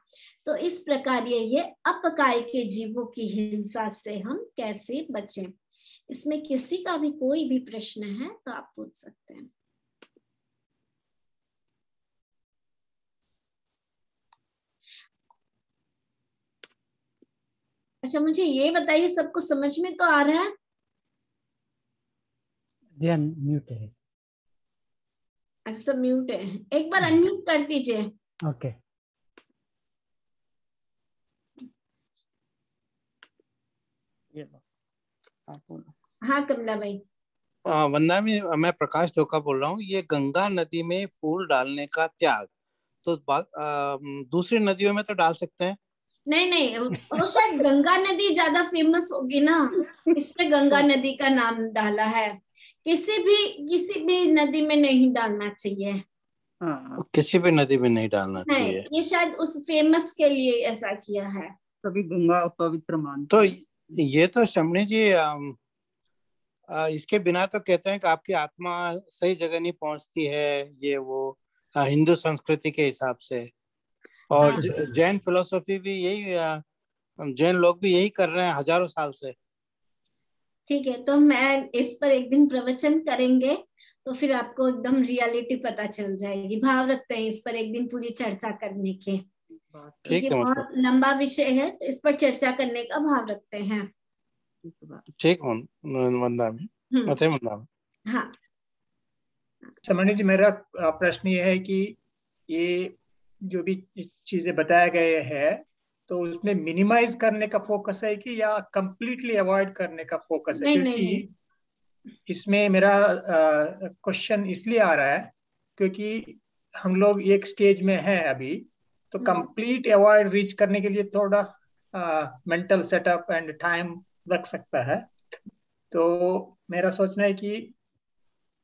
तो इस प्रकार ये अपकाय के जीवों की हिंसा से हम कैसे बचें, इसमें किसी का भी कोई भी प्रश्न है तो आप पूछ सकते हैं। अच्छा, मुझे ये बताइए, सबको समझ में तो आ रहा है? म्यूट है। अच्छा, सब म्यूट है, एक बार अनम्यूट कर दीजिए। ओके। हाँ कमला भाई। वंदना, मैं प्रकाश धोखा बोल रहा हूँ। ये गंगा नदी में फूल डालने का त्याग तो दूसरी नदियों में तो डाल सकते हैं? नहीं, वो शायद गंगा नदी ज्यादा फेमस होगी ना, इसलिए गंगा नदी का नाम डाला है। किसी भी नदी में नहीं डालना चाहिए। किसी भी नदी में नहीं डालना चाहिए। ये शायद उस फेमस के लिए ऐसा किया है, तभी गंगा पवित्र मान। तो ये तो शमनी जी इसके बिना तो कहते हैं कि आपकी आत्मा सही जगह नहीं पहुंचती है, ये वो हिंदू संस्कृति के हिसाब से, और जैन फिलोसॉफी भी यही, जैन लोग भी यही कर रहे हैं हजारों साल से। ठीक है, तो मैं इस पर एक दिन प्रवचन करेंगे तो फिर आपको एकदम रियलिटी पता चल जाएगी। भाव रखते हैं इस पर एक दिन पूरी चर्चा करने के। ठीक है, बहुत लंबा विषय है तो इस पर चर्चा करने का भाव रखते हैं। ठीक हाँ समणी जी, मेरा प्रश्न ये है कि ये जो भी चीजें बताया गए हैं तो उसमें मिनिमाइज करने का फोकस है कि या कंप्लीटली अवॉइड करने का फोकस है? क्योंकि इसमें मेरा क्वेश्चन इसलिए आ रहा है क्योंकि हम लोग एक स्टेज में हैं अभी, तो कंप्लीट अवॉइड रीच करने के लिए थोड़ा मेंटल सेटअप एंड टाइम लग सकता है। तो मेरा सोचना है कि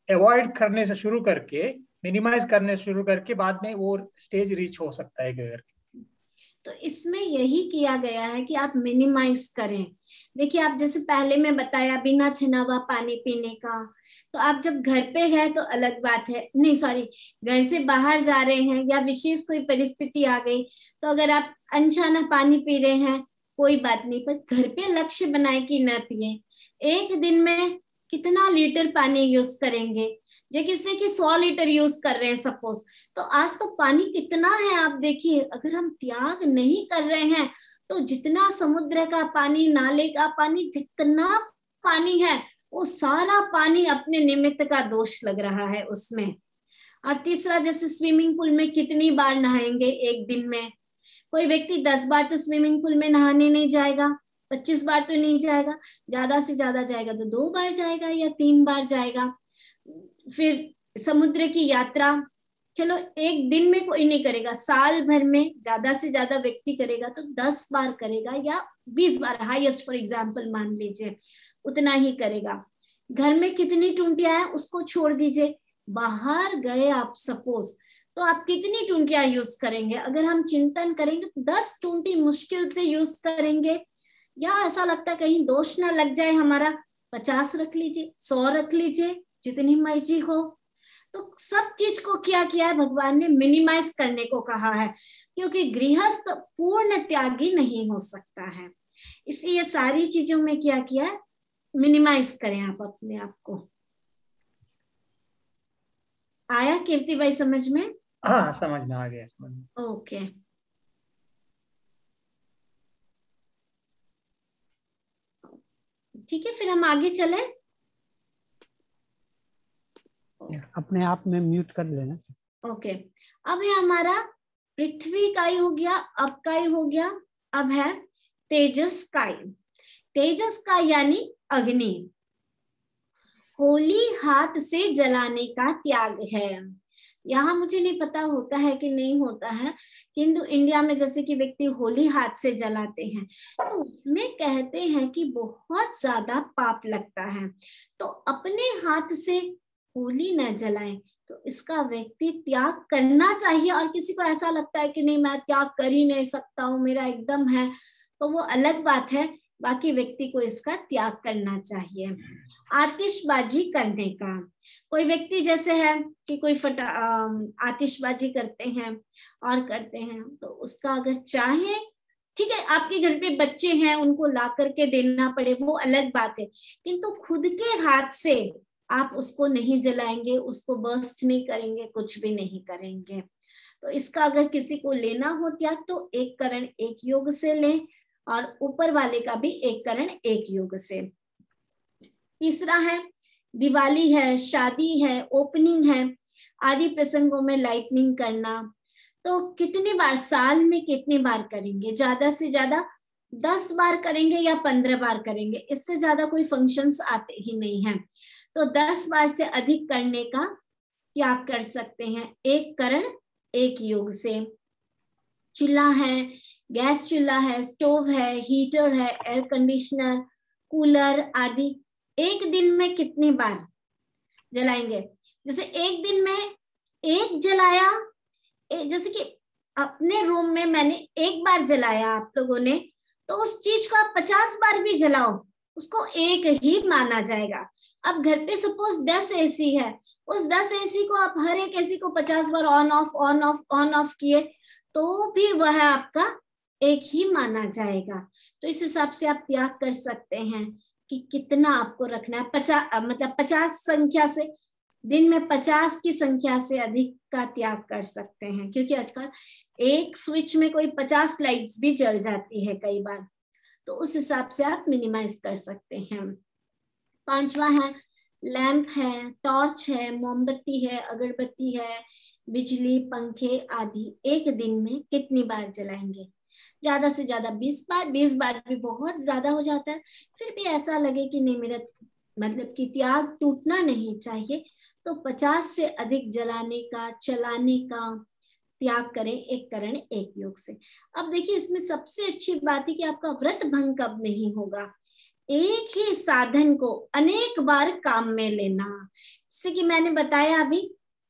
अवॉइड करने से शुरू करके, मिनिमाइज करने से शुरू करके बाद में वो स्टेज रीच हो सकता है अगर। तो इसमें यही किया गया है कि आप मिनिमाइज करें। देखिए, आप जैसे पहले मैं बताया बिना छना हुआ पानी पीने का, तो आप जब घर पे है तो अलग बात है, नहीं सॉरी, घर से बाहर जा रहे हैं या विशेष कोई परिस्थिति आ गई तो अगर आप अनछाना पानी पी रहे हैं कोई बात नहीं, पर घर पे लक्ष्य बनाए कि न पिए। एक दिन में कितना लीटर पानी यूज करेंगे? जो किसी की 100 लीटर यूज कर रहे हैं सपोज, तो आज तो पानी कितना है आप देखिए। अगर हम त्याग नहीं कर रहे हैं तो जितना समुद्र का पानी, नाले का पानी, जितना पानी है वो सारा पानी अपने निमित्त का दोष लग रहा है उसमें। और तीसरा, जैसे स्विमिंग पूल में कितनी बार नहाएंगे एक दिन में? कोई व्यक्ति 10 बार तो स्विमिंग पूल में नहाने नहीं जाएगा, 25 बार तो नहीं जाएगा, ज्यादा से ज्यादा जाएगा तो 2 बार जाएगा या 3 बार जाएगा। फिर समुद्र की यात्रा, चलो एक दिन में कोई नहीं करेगा, साल भर में ज्यादा से ज्यादा व्यक्ति करेगा तो 10 बार करेगा या 20 बार हाईएस्ट फॉर एग्जांपल मान लीजिए, उतना ही करेगा। घर में कितनी टूंटियां हैं उसको छोड़ दीजिए, बाहर गए आप सपोज तो आप कितनी टूंटियां यूज करेंगे? अगर हम चिंतन करेंगे तो 10 टूंटी मुश्किल से यूज करेंगे, या ऐसा लगता है कहीं दोष ना लग जाए हमारा, 50 रख लीजिए, 100 रख लीजिए, जितनी मर्जी हो। तो सब चीज को क्या किया है भगवान ने, मिनिमाइज करने को कहा है, क्योंकि गृहस्थ पूर्ण त्यागी नहीं हो सकता है। इसलिए सारी चीजों में क्या किया है, मिनिमाइज करें आप अपने आप को। आया कीर्ति भाई समझ में? हाँ समझ में आ गया, समझ में। ओके ठीक है, फिर हम आगे चले। अपने आप में म्यूट कर लेना। ओके अब है हमारा पृथ्वी काई हो गया, अब काई हो गया, अब है तेजस काई। तेजस का यानी अग्नि, होली हाथ से जलाने का त्याग है। यहाँ मुझे नहीं पता होता है कि नहीं होता है, किंतु इंडिया में जैसे कि व्यक्ति होली हाथ से जलाते हैं तो उसमें कहते हैं कि बहुत ज्यादा पाप लगता है, तो अपने हाथ से होली न जलाएं, तो इसका व्यक्ति त्याग करना चाहिए। और किसी को ऐसा लगता है कि नहीं मैं त्याग कर ही नहीं सकता हूँ, मेरा एकदम है, तो वो अलग बात है, बाकी व्यक्ति को इसका त्याग करना चाहिए। आतिशबाजी करने का, कोई व्यक्ति जैसे है कि कोई आतिशबाजी करते हैं और करते हैं, तो उसका अगर चाहे ठीक है, आपके घर पे बच्चे हैं उनको ला करके देना पड़े वो अलग बात है, किंतु खुद के हाथ से आप उसको नहीं जलाएंगे, उसको बर्स्ट नहीं करेंगे, कुछ भी नहीं करेंगे। तो इसका अगर किसी को लेना हो त्याग तो एक करण एक योग से लें, और ऊपर वाले का भी एक करण एक योग से। तीसरा है दिवाली है, शादी है, ओपनिंग है आदि प्रसंगों में लाइटनिंग करना। तो कितनी बार साल में कितनी बार करेंगे, ज्यादा से ज्यादा 10 बार करेंगे या 15 बार करेंगे, इससे ज्यादा कोई फंक्शंस आते ही नहीं है। तो 10 बार से अधिक करने का त्याग कर सकते हैं एक करण एक योग से। चूल्हा है, गैस चूल्हा है, स्टोव है, हीटर है, एयर कंडीशनर, कूलर आदि एक दिन में कितनी बार जलाएंगे। जैसे एक दिन में एक जलाया, जैसे कि अपने रूम में मैंने एक बार जलाया आप लोगों ने, तो उस चीज को आप 50 बार भी जलाओ उसको एक ही माना जाएगा। अब घर पे सपोज 10 एसी है, उस 10 एसी को आप हर एक एसी को 50 बार on off on off on off किए तो भी वह आपका एक ही माना जाएगा। तो इस हिसाब से आप त्याग कर सकते हैं कि कितना आपको रखना है। 50 संख्या से, दिन में 50 की संख्या से अधिक का त्याग कर सकते हैं, क्योंकि आजकल एक स्विच में कोई 50 लाइट्स भी जल जाती है कई बार, तो उस हिसाब से आप मिनिमाइज कर सकते हैं। पांचवा है लैंप है, टॉर्च है, मोमबत्ती है, अगरबत्ती है, बिजली, पंखे आदि एक दिन में कितनी बार जलाएंगे। ज्यादा से ज्यादा 20 बार, 20 बार भी बहुत ज्यादा हो जाता है, फिर भी ऐसा लगे कि नहीं मेरा मतलब कि त्याग टूटना नहीं चाहिए, तो 50 से अधिक जलाने का, चलाने का त्याग करें एक करण एक योग से। अब देखिए इसमें सबसे अच्छी बात है कि आपका व्रत भंग कब नहीं होगा, एक ही साधन को अनेक बार काम में लेना। जैसे कि मैंने बताया अभी,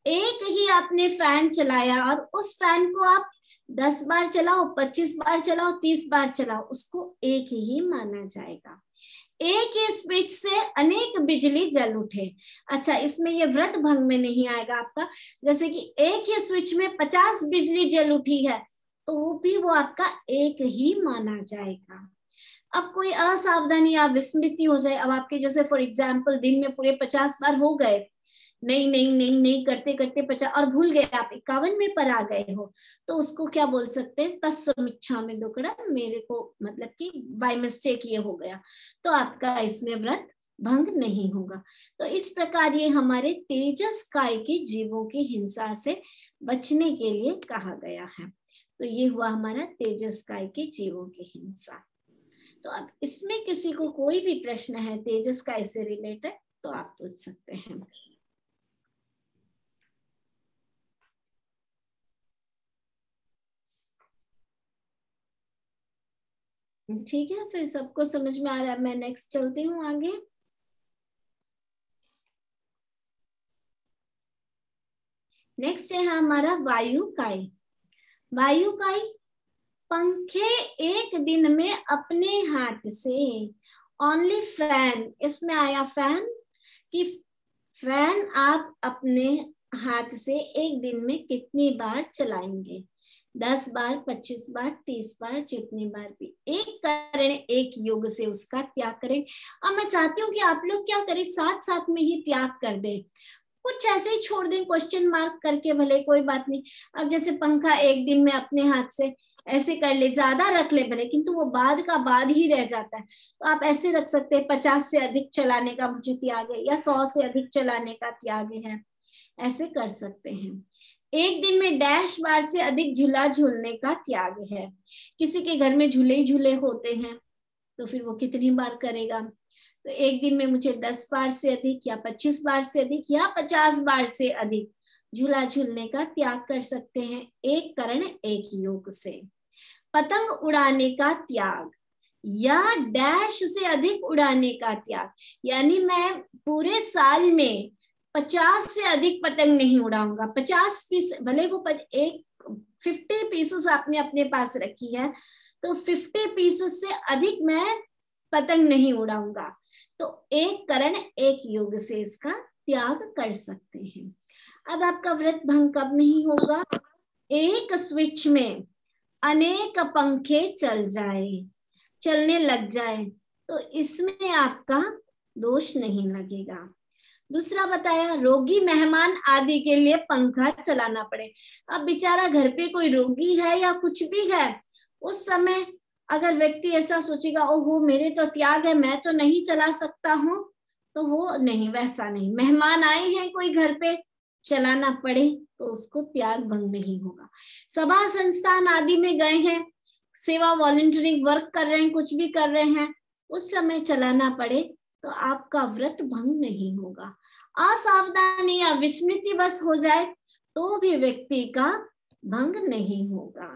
एक ही आपने फैन चलाया और उस फैन को आप 10 बार चलाओ, 25 बार चलाओ, 30 बार चलाओ, उसको एक ही माना जाएगा। एक ही स्विच से अनेक बिजली जल उठे, अच्छा इसमें ये व्रत भंग में नहीं आएगा आपका। जैसे कि एक ही स्विच में 50 बिजली जल उठी है तो भी वो आपका एक ही माना जाएगा। अब कोई असावधानी या विस्मृति हो जाए, अब आपके जैसे फॉर एग्जाम्पल दिन में पूरे 50 बार हो गए, नहीं नहीं नहीं नहीं करते करते 50 और भूल गए आप 51 में पर आ गए हो, तो उसको क्या बोल सकते हैं, तत्समीक्षा में दुकड़ा, मेरे को मतलब कि बाय मिस्टेक ये हो गया, तो आपका इसमें व्रत भंग नहीं होगा। तो इस प्रकार ये हमारे तेजस काय के जीवों की हिंसा से बचने के लिए कहा गया है। तो ये हुआ हमारा तेजस काय के जीवों की हिंसा। तो अब इसमें किसी को कोई भी प्रश्न है तेजस काय से रिलेटेड तो आप पूछ सकते हैं। ठीक है, फिर सबको समझ में आ रहा है, मैं नेक्स्ट चलती हूँ आगे। नेक्स्ट है हमारा वायु काय। वायु काय पंखे एक दिन में अपने हाथ से, ओनली फैन, इसमें आया फैन कि फैन आप अपने हाथ से एक दिन में कितनी बार चलाएंगे, 10 बार, 25 बार, 30 बार, जितनी बार भी। एक करें, एक योग से उसका त्याग करें। अब मैं चाहती हूँ कि आप लोग क्या करें, साथ साथ में ही त्याग कर दें, कुछ ऐसे ही छोड़ दें क्वेश्चन मार्क करके, भले कोई बात नहीं। अब जैसे पंखा एक दिन में अपने हाथ से ऐसे कर ले, ज्यादा रख ले भले, किंतु वो बाद का बाद ही रह जाता है। तो आप ऐसे रख सकते हैं 50 से अधिक चलाने का मुझे त्याग है, या 100 से अधिक चलाने का त्याग है, ऐसे कर सकते हैं। एक दिन में डैश बार से अधिक झूला झूलने का त्याग है। किसी के घर में झूले ही झूले होते हैं तो फिर वो कितनी बार करेगा, तो एक दिन में मुझे 10 बार से अधिक, या 25 बार से अधिक, या 50 बार से अधिक झूला झूलने का त्याग कर सकते हैं, एक करण एक योग से। पतंग उड़ाने का त्याग या डैश से अधिक उड़ाने का त्याग, यानी मैं पूरे साल में 50 से अधिक पतंग नहीं उड़ाऊंगा। 50 पीस, भले वो 50 पीसेस आपने अपने पास रखी है, तो 50 पीसेस से अधिक मैं पतंग नहीं उड़ाऊंगा। तो एक करण एक योग से इसका त्याग कर सकते हैं। अब आपका व्रत भंग कब नहीं होगा, एक स्विच में अनेक पंखे चलने लग जाए तो इसमें आपका दोष नहीं लगेगा। दूसरा बताया, रोगी मेहमान आदि के लिए पंखा चलाना पड़े। अब बेचारा घर पे कोई रोगी है या कुछ भी है, उस समय अगर व्यक्ति ऐसा सोचेगा, ओहो मेरे तो त्याग है, मैं तो नहीं चला सकता हूँ, तो वो नहीं, वैसा नहीं। मेहमान आए हैं कोई घर पे, चलाना पड़े तो उसको त्याग भंग नहीं होगा। सभा संस्थान आदि में गए हैं, सेवा वॉलंटियरिंग वर्क कर रहे हैं, कुछ भी कर रहे हैं, उस समय चलाना पड़े तो आपका व्रत भंग नहीं होगा। असावधानी या विस्मृति बस हो जाए तो भी व्यक्ति का भंग नहीं होगा।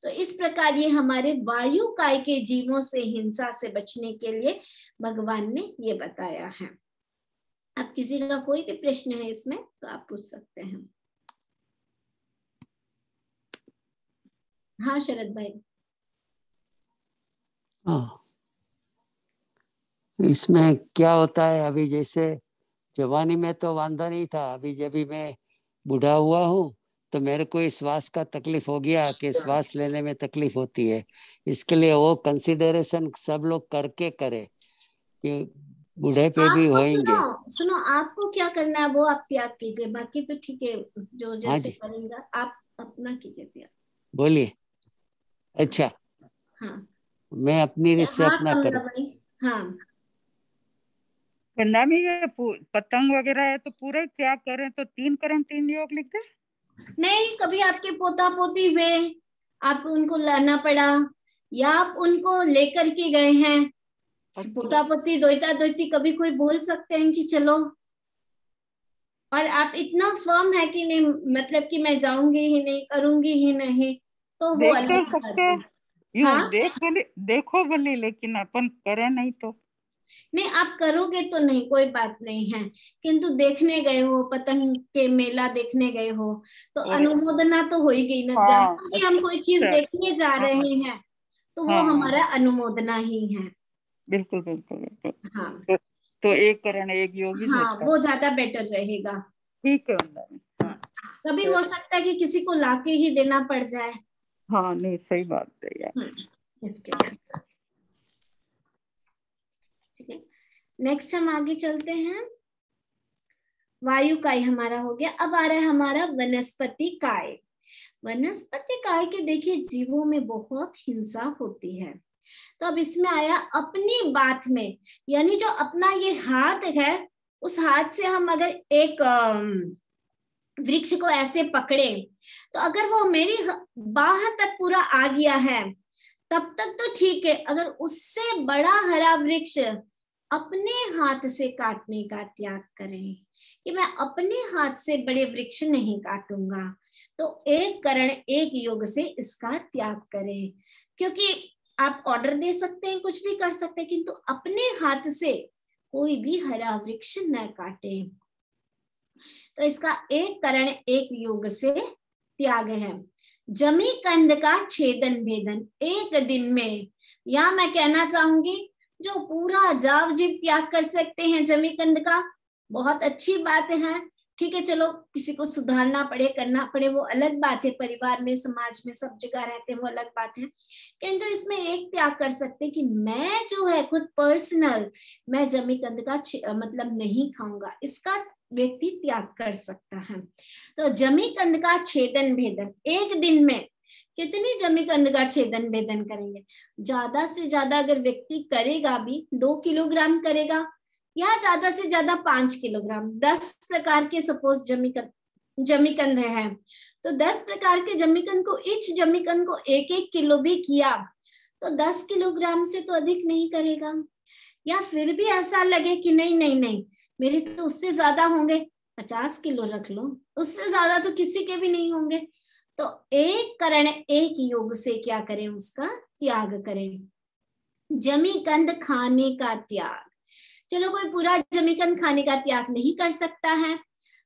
तो इस प्रकार ये हमारे वायु काय के जीवों से हिंसा से बचने के लिए भगवान ने ये बताया है। अब किसी का कोई भी प्रश्न है इसमें तो आप पूछ सकते हैं। हाँ शरद भाई। हाँ, इसमें क्या होता है, अभी जैसे जवानी में तो वांधा नहीं था, अभी जब भी मैं बूढ़ा हुआ हूँ तो मेरे को इस श्वास का तकलीफ हो गया कि श्वास लेने में तकलीफ होती है। इसके लिए वो कंसिडरेशन सब लोग करके करे कि बूढ़े पे भी होएंगे। सुनो आपको क्या करना है वो आप त्याग कीजिए, बाकी तो ठीक है, जो जैसे करेंगे आप अपना कीजिए त्याग। बोलिए। अच्छा हाँ, मैं अपनी रीत से अपना करूं। हाँ वरना भी ये पतंग वगैरह है तो पूरा ही त्याग करें तो 3 करण 3 योग लिख दे। नहीं, कभी आपके पोता पोती हुए, आपको उनको लाना पड़ा, या आप उनको लेकर के गए हैं, पोता पोती दोता दोती, कभी कोई बोल सकते हैं कि चलो, और आप इतना फर्म है कि नहीं, मतलब कि मैं जाऊंगी ही नहीं, करूंगी ही नहीं, तो वो अलग बात है। हाँ? देखो भले, लेकिन अपन करें नहीं तो नहीं, आप करोगे तो नहीं, कोई बात नहीं है, किंतु देखने गए हो, पतंग के मेला देखने गए हो, तो अनुमोदना तो हो ही गई ना। जहाँ भी हम कोई चीज देखने जा रहे हैं तो वो हमारा अनुमोदना ही है। बिल्कुल बिल्कुल बिल्कुल। हाँ तो एक करण एक योग ही, हाँ वो ज्यादा बेटर रहेगा। ठीक है। कभी हो सकता है कि किसी को लाके ही देना पड़ जाए। हाँ नहीं, सही बात है यार। इसके ठीक है, नेक्स्ट हम आगे चलते हैं। वायु काय हमारा हो गया, अब आ रहा है हमारा वनस्पति काय। वनस्पति काय के देखिए जीवों में बहुत हिंसा होती है, तो अब इसमें आया अपनी बात में, यानी जो अपना ये हाथ है, उस हाथ से हम अगर एक वृक्ष को ऐसे पकड़े, तो अगर वो मेरी बाह तक पूरा आ गया है तब तक तो ठीक है, अगर उससे बड़ा हरा वृक्ष अपने हाथ से काटने का त्याग करें कि मैं अपने हाथ से बड़े वृक्ष नहीं काटूंगा, तो एक करण एक योग से इसका त्याग करें। क्योंकि आप ऑर्डर दे सकते हैं, कुछ भी कर सकते हैं, किंतु अपने हाथ से कोई भी हरा वृक्ष न काटे, तो इसका एक करण एक योग से त्याग है। जमी कंद का छेदन भेदन, एक दिन में, या मैं कहना चाहूंगी जो पूरा जाव जीव त्याग कर सकते हैं जमी कंद का, बहुत अच्छी बात है। ठीक है, चलो किसी को सुधारना पड़े, करना पड़े, वो अलग बात है, परिवार में, समाज में, सब जगह रहते हैं, वो अलग बात है। किंतु इसमें एक त्याग कर सकते कि मैं जो है खुद पर्सनल, मैं जमी कंद का मतलब नहीं खाऊंगा, इसका व्यक्ति त्याग कर सकता है। तो जमी कंद का छेदन भेदन, एक दिन में कितनी जमी कंद का छेदन भेदन करेंगे? ज्यादा से ज्यादा अगर व्यक्ति करेगा भी 2 किलोग्राम करेगा, या ज्यादा से ज्यादा 5 किलोग्राम। 10 प्रकार के सपोज जमीकंद है, तो 10 प्रकार के जमीकंद को, इच जमीकंद को 1-1 किलो भी किया तो 10 किलोग्राम से तो अधिक नहीं करेगा। या फिर भी ऐसा लगे कि नहीं नहीं नहीं, मेरे तो उससे ज्यादा होंगे, 50 किलो रख लो, उससे ज्यादा तो किसी के भी नहीं होंगे। तो एक करण एक योग से क्या करें? उसका त्याग करें। जमीकंद खाने का त्याग, चलो कोई पूरा जमीकंद खाने का त्याग नहीं कर सकता है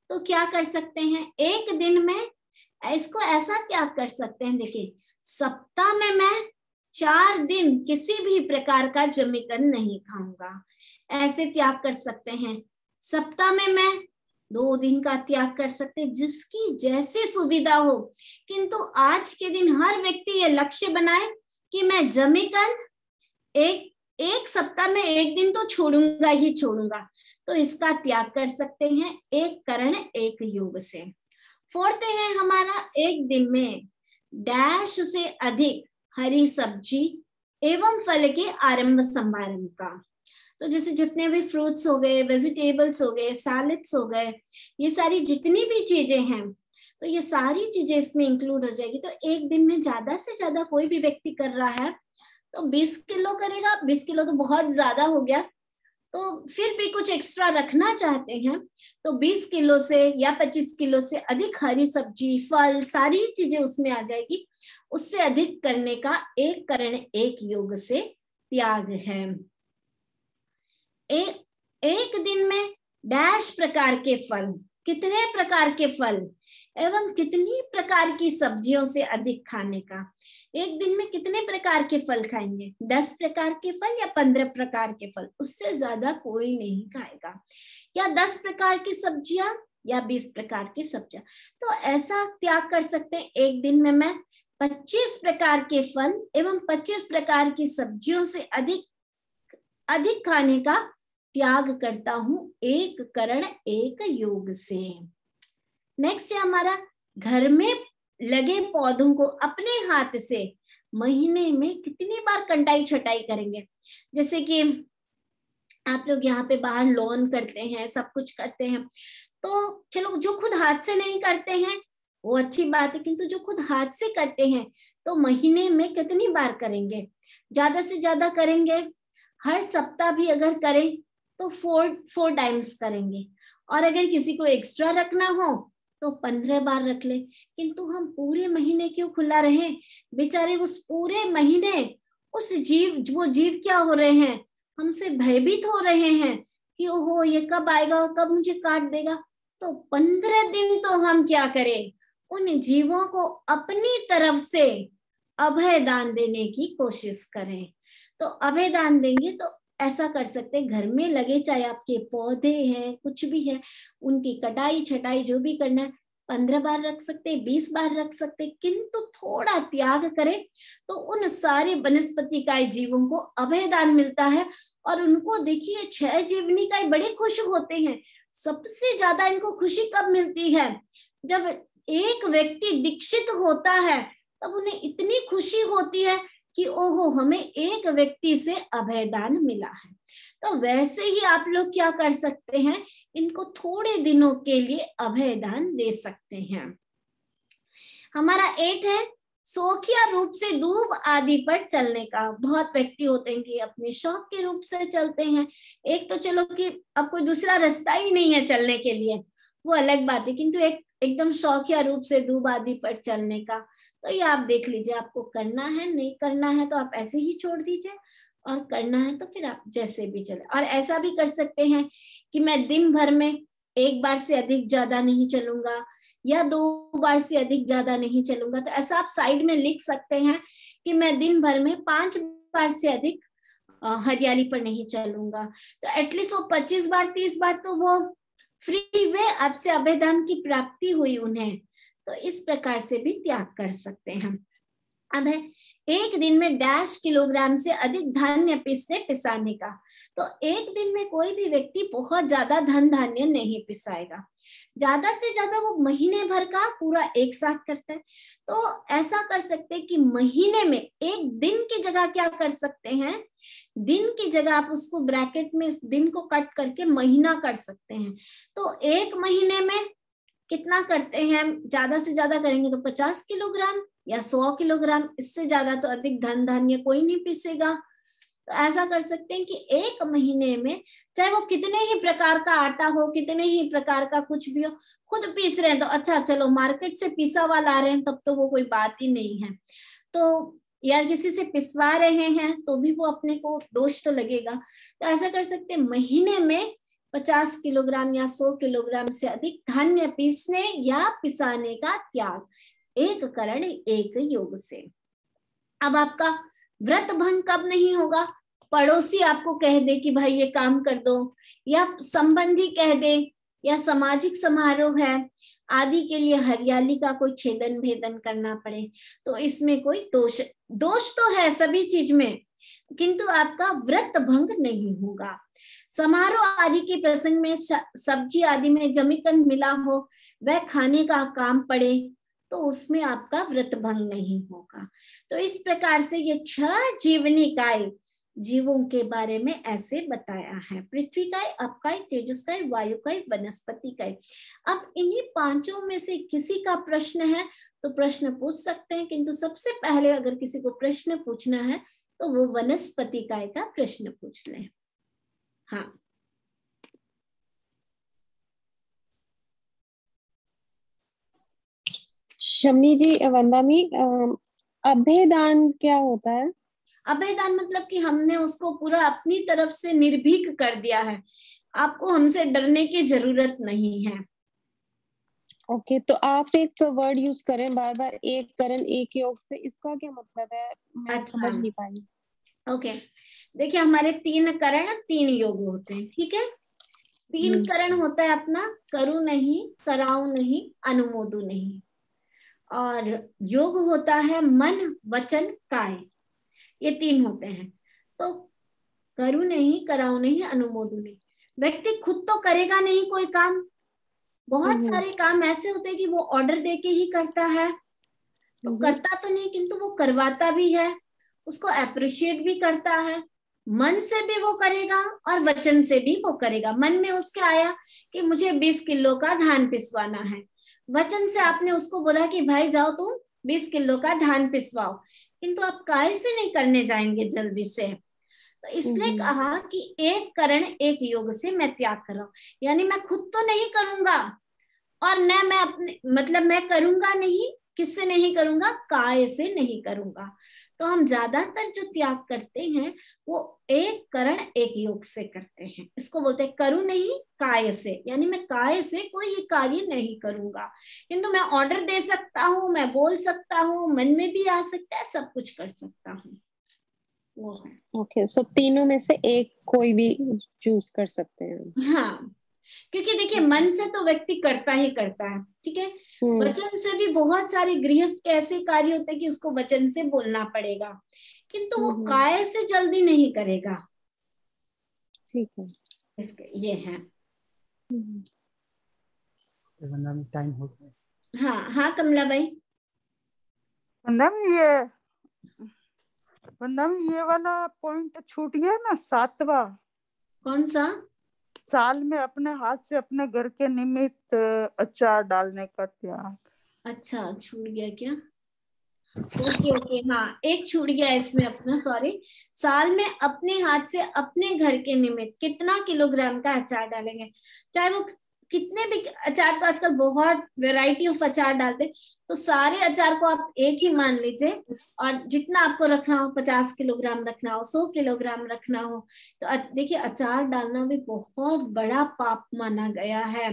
तो क्या कर सकते हैं? एक दिन में इसको ऐसा त्याग कर सकते हैं, देखिए सप्ताह में मैं 4 दिन किसी भी प्रकार का जमीकंद नहीं खाऊंगा, ऐसे त्याग कर सकते हैं। सप्ताह में मैं 2 दिन का त्याग कर सकते, जिसकी जैसी सुविधा हो। किंतु आज के दिन हर व्यक्ति ये लक्ष्य बनाए कि मैं जमीकंद एक सप्ताह में 1 दिन तो छोड़ूंगा ही छोड़ूंगा, तो इसका त्याग कर सकते हैं एक करण एक योग से। 4th है हमारा, एक दिन में डैश से अधिक हरी सब्जी एवं फल के आरंभ समारंभ का। तो जैसे जितने भी फ्रूट्स हो गए, वेजिटेबल्स हो गए, सैलेड्स हो गए, ये सारी जितनी भी चीजें हैं, तो ये सारी चीजें इसमें इंक्लूड हो जाएगी। तो एक दिन में ज्यादा से ज्यादा कोई भी व्यक्ति कर रहा है तो 20 किलो करेगा। 20 किलो तो बहुत ज्यादा हो गया, तो फिर भी कुछ एक्स्ट्रा रखना चाहते हैं तो 20 किलो से या 25 किलो से अधिक हरी सब्जी, फल, सारी चीजें उसमें आ जाएगी। उससे अधिक करने का एक करण एक योग से त्याग है। एक दिन में डैश प्रकार के फल, कितने प्रकार के फल एवं कितनी प्रकार की सब्जियों से अधिक खाने का। एक दिन में कितने प्रकार के फल खाएंगे? 10 प्रकार के फल या 15 प्रकार के फल, उससे ज्यादा कोई नहीं खाएगा। या 10 प्रकार की सब्जियां या 20 प्रकार की सब्जियां। तो ऐसा त्याग कर सकते हैं, एक दिन में मैं 25 प्रकार के फल एवं 25 प्रकार की सब्जियों से अधिक खाने का त्याग करता हूं एक करण एक योग से। नेक्स्ट है हमारा, घर में लगे पौधों को अपने हाथ से महीने में कितनी बार कटाई छटाई करेंगे। जैसे कि आप लोग यहाँ पे बाहर लॉन करते हैं, सब कुछ करते हैं, तो चलो जो खुद हाथ से नहीं करते हैं वो अच्छी बात है, किंतु जो खुद हाथ से करते हैं तो महीने में कितनी बार करेंगे? ज्यादा से ज्यादा करेंगे, हर सप्ताह भी अगर करें तो 4 टाइम्स करेंगे। और अगर किसी को एक्स्ट्रा रखना हो तो 15 बार रख ले। किंतु हम पूरे महीने क्यों खुला रहे? बेचारे उस पूरे महीने वो जीव क्या हो रहे हैं? हमसे भयभीत हो रहे हैं कि ओहो ये कब आएगा, कब मुझे काट देगा। तो 15 दिन तो हम क्या करें? उन जीवों को अपनी तरफ से अभय दान देने की कोशिश करें। तो अभय दान देंगे तो ऐसा कर सकते हैं, घर में लगे चाहे आपके पौधे हैं, कुछ भी है, उनकी कटाई छटाई जो भी करना है 15 बार रख सकते, 20 बार रख सकते, किंतु थोड़ा त्याग करें तो उन सारे वनस्पति काय जीवों को अभय दान मिलता है। और उनको देखिए 6 जीवनिकाएं बड़े खुश होते हैं। सबसे ज्यादा इनको खुशी कब मिलती है? जब एक व्यक्ति दीक्षित होता है तब उन्हें इतनी खुशी होती है कि ओहो हमें एक व्यक्ति से अभय दान मिला है। तो वैसे ही आप लोग क्या कर सकते हैं, इनको थोड़े दिनों के लिए अभय दान दे सकते हैं। हमारा 8 है, शौकिया रूप से दूब आदि पर चलने का। बहुत व्यक्ति होते हैं कि अपने शौक के रूप से चलते हैं। एक तो चलो कि अब कोई दूसरा रास्ता ही नहीं है चलने के लिए, वो अलग बात है, किंतु एकदम शौकिया रूप से दूब आदि पर चलने का, तो ये आप देख लीजिए आपको करना है, नहीं करना है तो आप ऐसे ही छोड़ दीजिए, और करना है तो फिर आप जैसे भी चले। और ऐसा भी कर सकते हैं कि मैं दिन भर में 1 बार से अधिक ज्यादा नहीं चलूंगा, या 2 बार से अधिक ज्यादा नहीं चलूंगा। तो ऐसा आप साइड में लिख सकते हैं कि मैं दिन भर में 5 बार से अधिक हरियाली पर नहीं चलूंगा। तो एटलीस्ट वो 25 बार 30 बार तो वो फ्री वे आपसे अभेदान की प्राप्ति हुई उन्हें, तो इस प्रकार से भी त्याग कर सकते हैं। अब है एक दिन में डैश किलोग्राम से अधिक धान्य पिसाने का। तो एक दिन में कोई भी व्यक्ति बहुत ज्यादा धन धान्य नहीं पिसाएगा, ज्यादा से ज्यादा वो महीने भर का पूरा एक साथ करता है। तो ऐसा कर सकते हैं कि महीने में एक दिन की जगह क्या कर सकते हैं, दिन की जगह आप उसको ब्रैकेट में इस दिन को कट करके महीना कर सकते हैं। तो एक महीने में कितना करते हैं, ज्यादा से ज्यादा करेंगे तो 50 किलोग्राम या 100 किलोग्राम, इससे ज्यादा तो अधिक धन धान्य कोई नहीं पीसेगा। तो ऐसा कर सकते हैं कि एक महीने में चाहे वो कितने ही प्रकार का आटा हो, कितने ही प्रकार का कुछ भी हो, खुद पीस रहे हैं तो अच्छा, चलो मार्केट से पिसा हुआ ला रहे हैं तब तो वो कोई बात ही नहीं है। तो या किसी से पिसवा रहे हैं तो भी वो अपने को दोष तो लगेगा। तो ऐसा कर सकते हैं महीने में 50 किलोग्राम या 100 किलोग्राम से अधिक धान्य पीसने या पिसाने का त्याग, एक करण एक योग से। अब आपका व्रत भंग कब नहीं होगा, पड़ोसी आपको कह दे कि भाई ये काम कर दो, या संबंधी कह दे, या सामाजिक समारोह है आदि के लिए हरियाली का कोई छेदन भेदन करना पड़े, तो इसमें कोई दोष तो है सभी चीज में, किंतु आपका व्रत भंग नहीं होगा। समारोह आदि के प्रसंग में सब्जी आदि में जमीकंद मिला हो, वह खाने का काम पड़े, तो उसमें आपका व्रत भंग नहीं होगा। तो इस प्रकार से ये 6 जीवनिकाय जीवों के बारे में ऐसे बताया है, पृथ्वी काय, अप काय, तेजस काय, वायु काय, वनस्पति काय। अब इन्हीं 5 में से किसी का प्रश्न है तो प्रश्न पूछ सकते हैं, किंतु सबसे पहले अगर किसी को प्रश्न पूछना है तो वो वनस्पति काय का प्रश्न पूछ लें। हाँ, शमनी जी, वंदामी, अभेदान क्या होता है? अभेदान मतलब कि हमने उसको पूरा अपनी तरफ से निर्भीक कर दिया है, आपको हमसे डरने की जरूरत नहीं है। ओके, तो आप एक वर्ड यूज करें बार बार, एक करण एक योग से, इसका क्या मतलब है? मैं समझ नहीं पाई। ओके, देखिए हमारे 3 करण 3 योग होते हैं, ठीक है। 3 करण होता है अपना, करूं नहीं, कराऊं नहीं, अनुमोदू नहीं। और योग होता है मन, वचन, काय, ये 3 होते हैं। तो करूं नहीं, कराऊं नहीं, अनुमोदू नहीं। व्यक्ति खुद तो करेगा नहीं कोई काम, बहुत सारे काम ऐसे होते हैं कि वो ऑर्डर देके ही करता है, तो करता तो नहीं किंतु वो करवाता भी है, उसको अप्रिशिएट भी करता है, मन से भी वो करेगा और वचन से भी वो करेगा। मन में उसके आया कि मुझे 20 किलो का धान पिसवाना है, वचन से आपने उसको बोला कि भाई जाओ तुम 20 किलो का धान पिसवाओ, किंतु आप काय से नहीं करने जाएंगे जल्दी से। तो इसलिए कहा कि एक करण एक योग से मैं त्याग कर रहा हूं, यानी मैं खुद तो नहीं करूंगा और न मैं अपने मतलब मैं करूंगा नहीं, किससे नहीं करूंगा, काय से नहीं करूंगा। तो हम ज्यादातर जो त्याग करते हैं वो एक करण एक योग से करते हैं, इसको बोलते हैं करूं नहीं काय से, यानी मैं काय से कोई ये कार्य नहीं करूंगा, किंतु मैं ऑर्डर दे सकता हूँ, मैं बोल सकता हूँ, मन में भी आ सकता है, सब कुछ कर सकता हूँ, वो है। ओके, सो तीनों में से एक कोई भी चूज कर सकते हैं। हाँ, क्योंकि देखिए मन से तो व्यक्ति करता ही करता है, ठीक है। वचन से भी बहुत सारे गृहस्थ के ऐसे कार्य होते हैं कि उसको वचन से बोलना पड़ेगा, किंतु वो काय से जल्दी नहीं करेगा। ठीक है, इसके ये है। टाइम हो गया। हाँ हाँ कमला भाई। वंदम ये वाला पॉइंट छूट गया ना, 7वां। कौन सा? साल में अपने हाथ से अपने घर के निमित्त अचार डालने का त्याग। अच्छा, छूट गया क्या? ओके ओके, हाँ एक छूट गया इसमें अपना, सॉरी। साल में अपने हाथ से अपने घर के निमित्त कितना किलोग्राम का अचार डालेंगे, चाहे वो कितने भी अचार, तो आजकल बहुत वैरायटी ऑफ अचार डालते, तो सारे अचार को आप एक ही मान लीजिए, और जितना आपको रखना हो, 50 किलोग्राम रखना हो, 100 किलोग्राम रखना हो, तो देखिए अचार डालना भी बहुत बड़ा पाप माना गया है।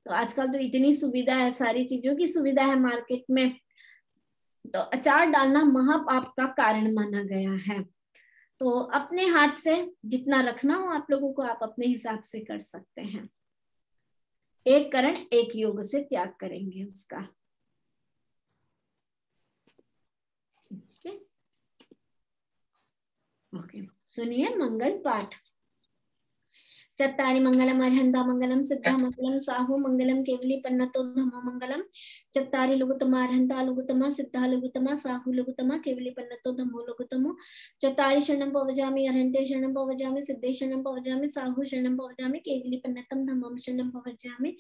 तो आजकल तो इतनी सुविधा है, सारी चीजों की सुविधा है मार्केट में, तो अचार डालना महापाप का कारण माना गया है। तो अपने हाथ से जितना रखना हो आप लोगों को, आप अपने हिसाब से कर सकते हैं। एक करण एक योग से त्याग करेंगे उसका। ओके, सुनिए मंगल पाठ। चत्तारि मंगलम अर्हंता मंगलम सिद्धा मंगलम साहु मंगलम केवली पन्नतो धम्मो मंगलम। चत्तारि लघुतमा अर्हंता लघुतमा सिद्धा लघुतमा साहु लघुतमा केवली पन्नतो धम्मो लघुतमो। चत्तारि शरणं पवजामि अर्हन्ते शरणं पवजामि सिद्धे शरणं पवजामि साहु शरणं पवजामि केवली पन्नतम धम्मं शरणं पवजामि।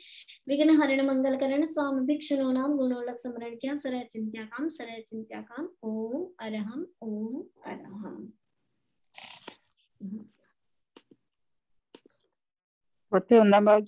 विघ्न हरण मंगल करण स्वामी भिक्षुनो नाम गुणोलक स्मरण क्या सरय चिंत्या काम ओम अरहम। होते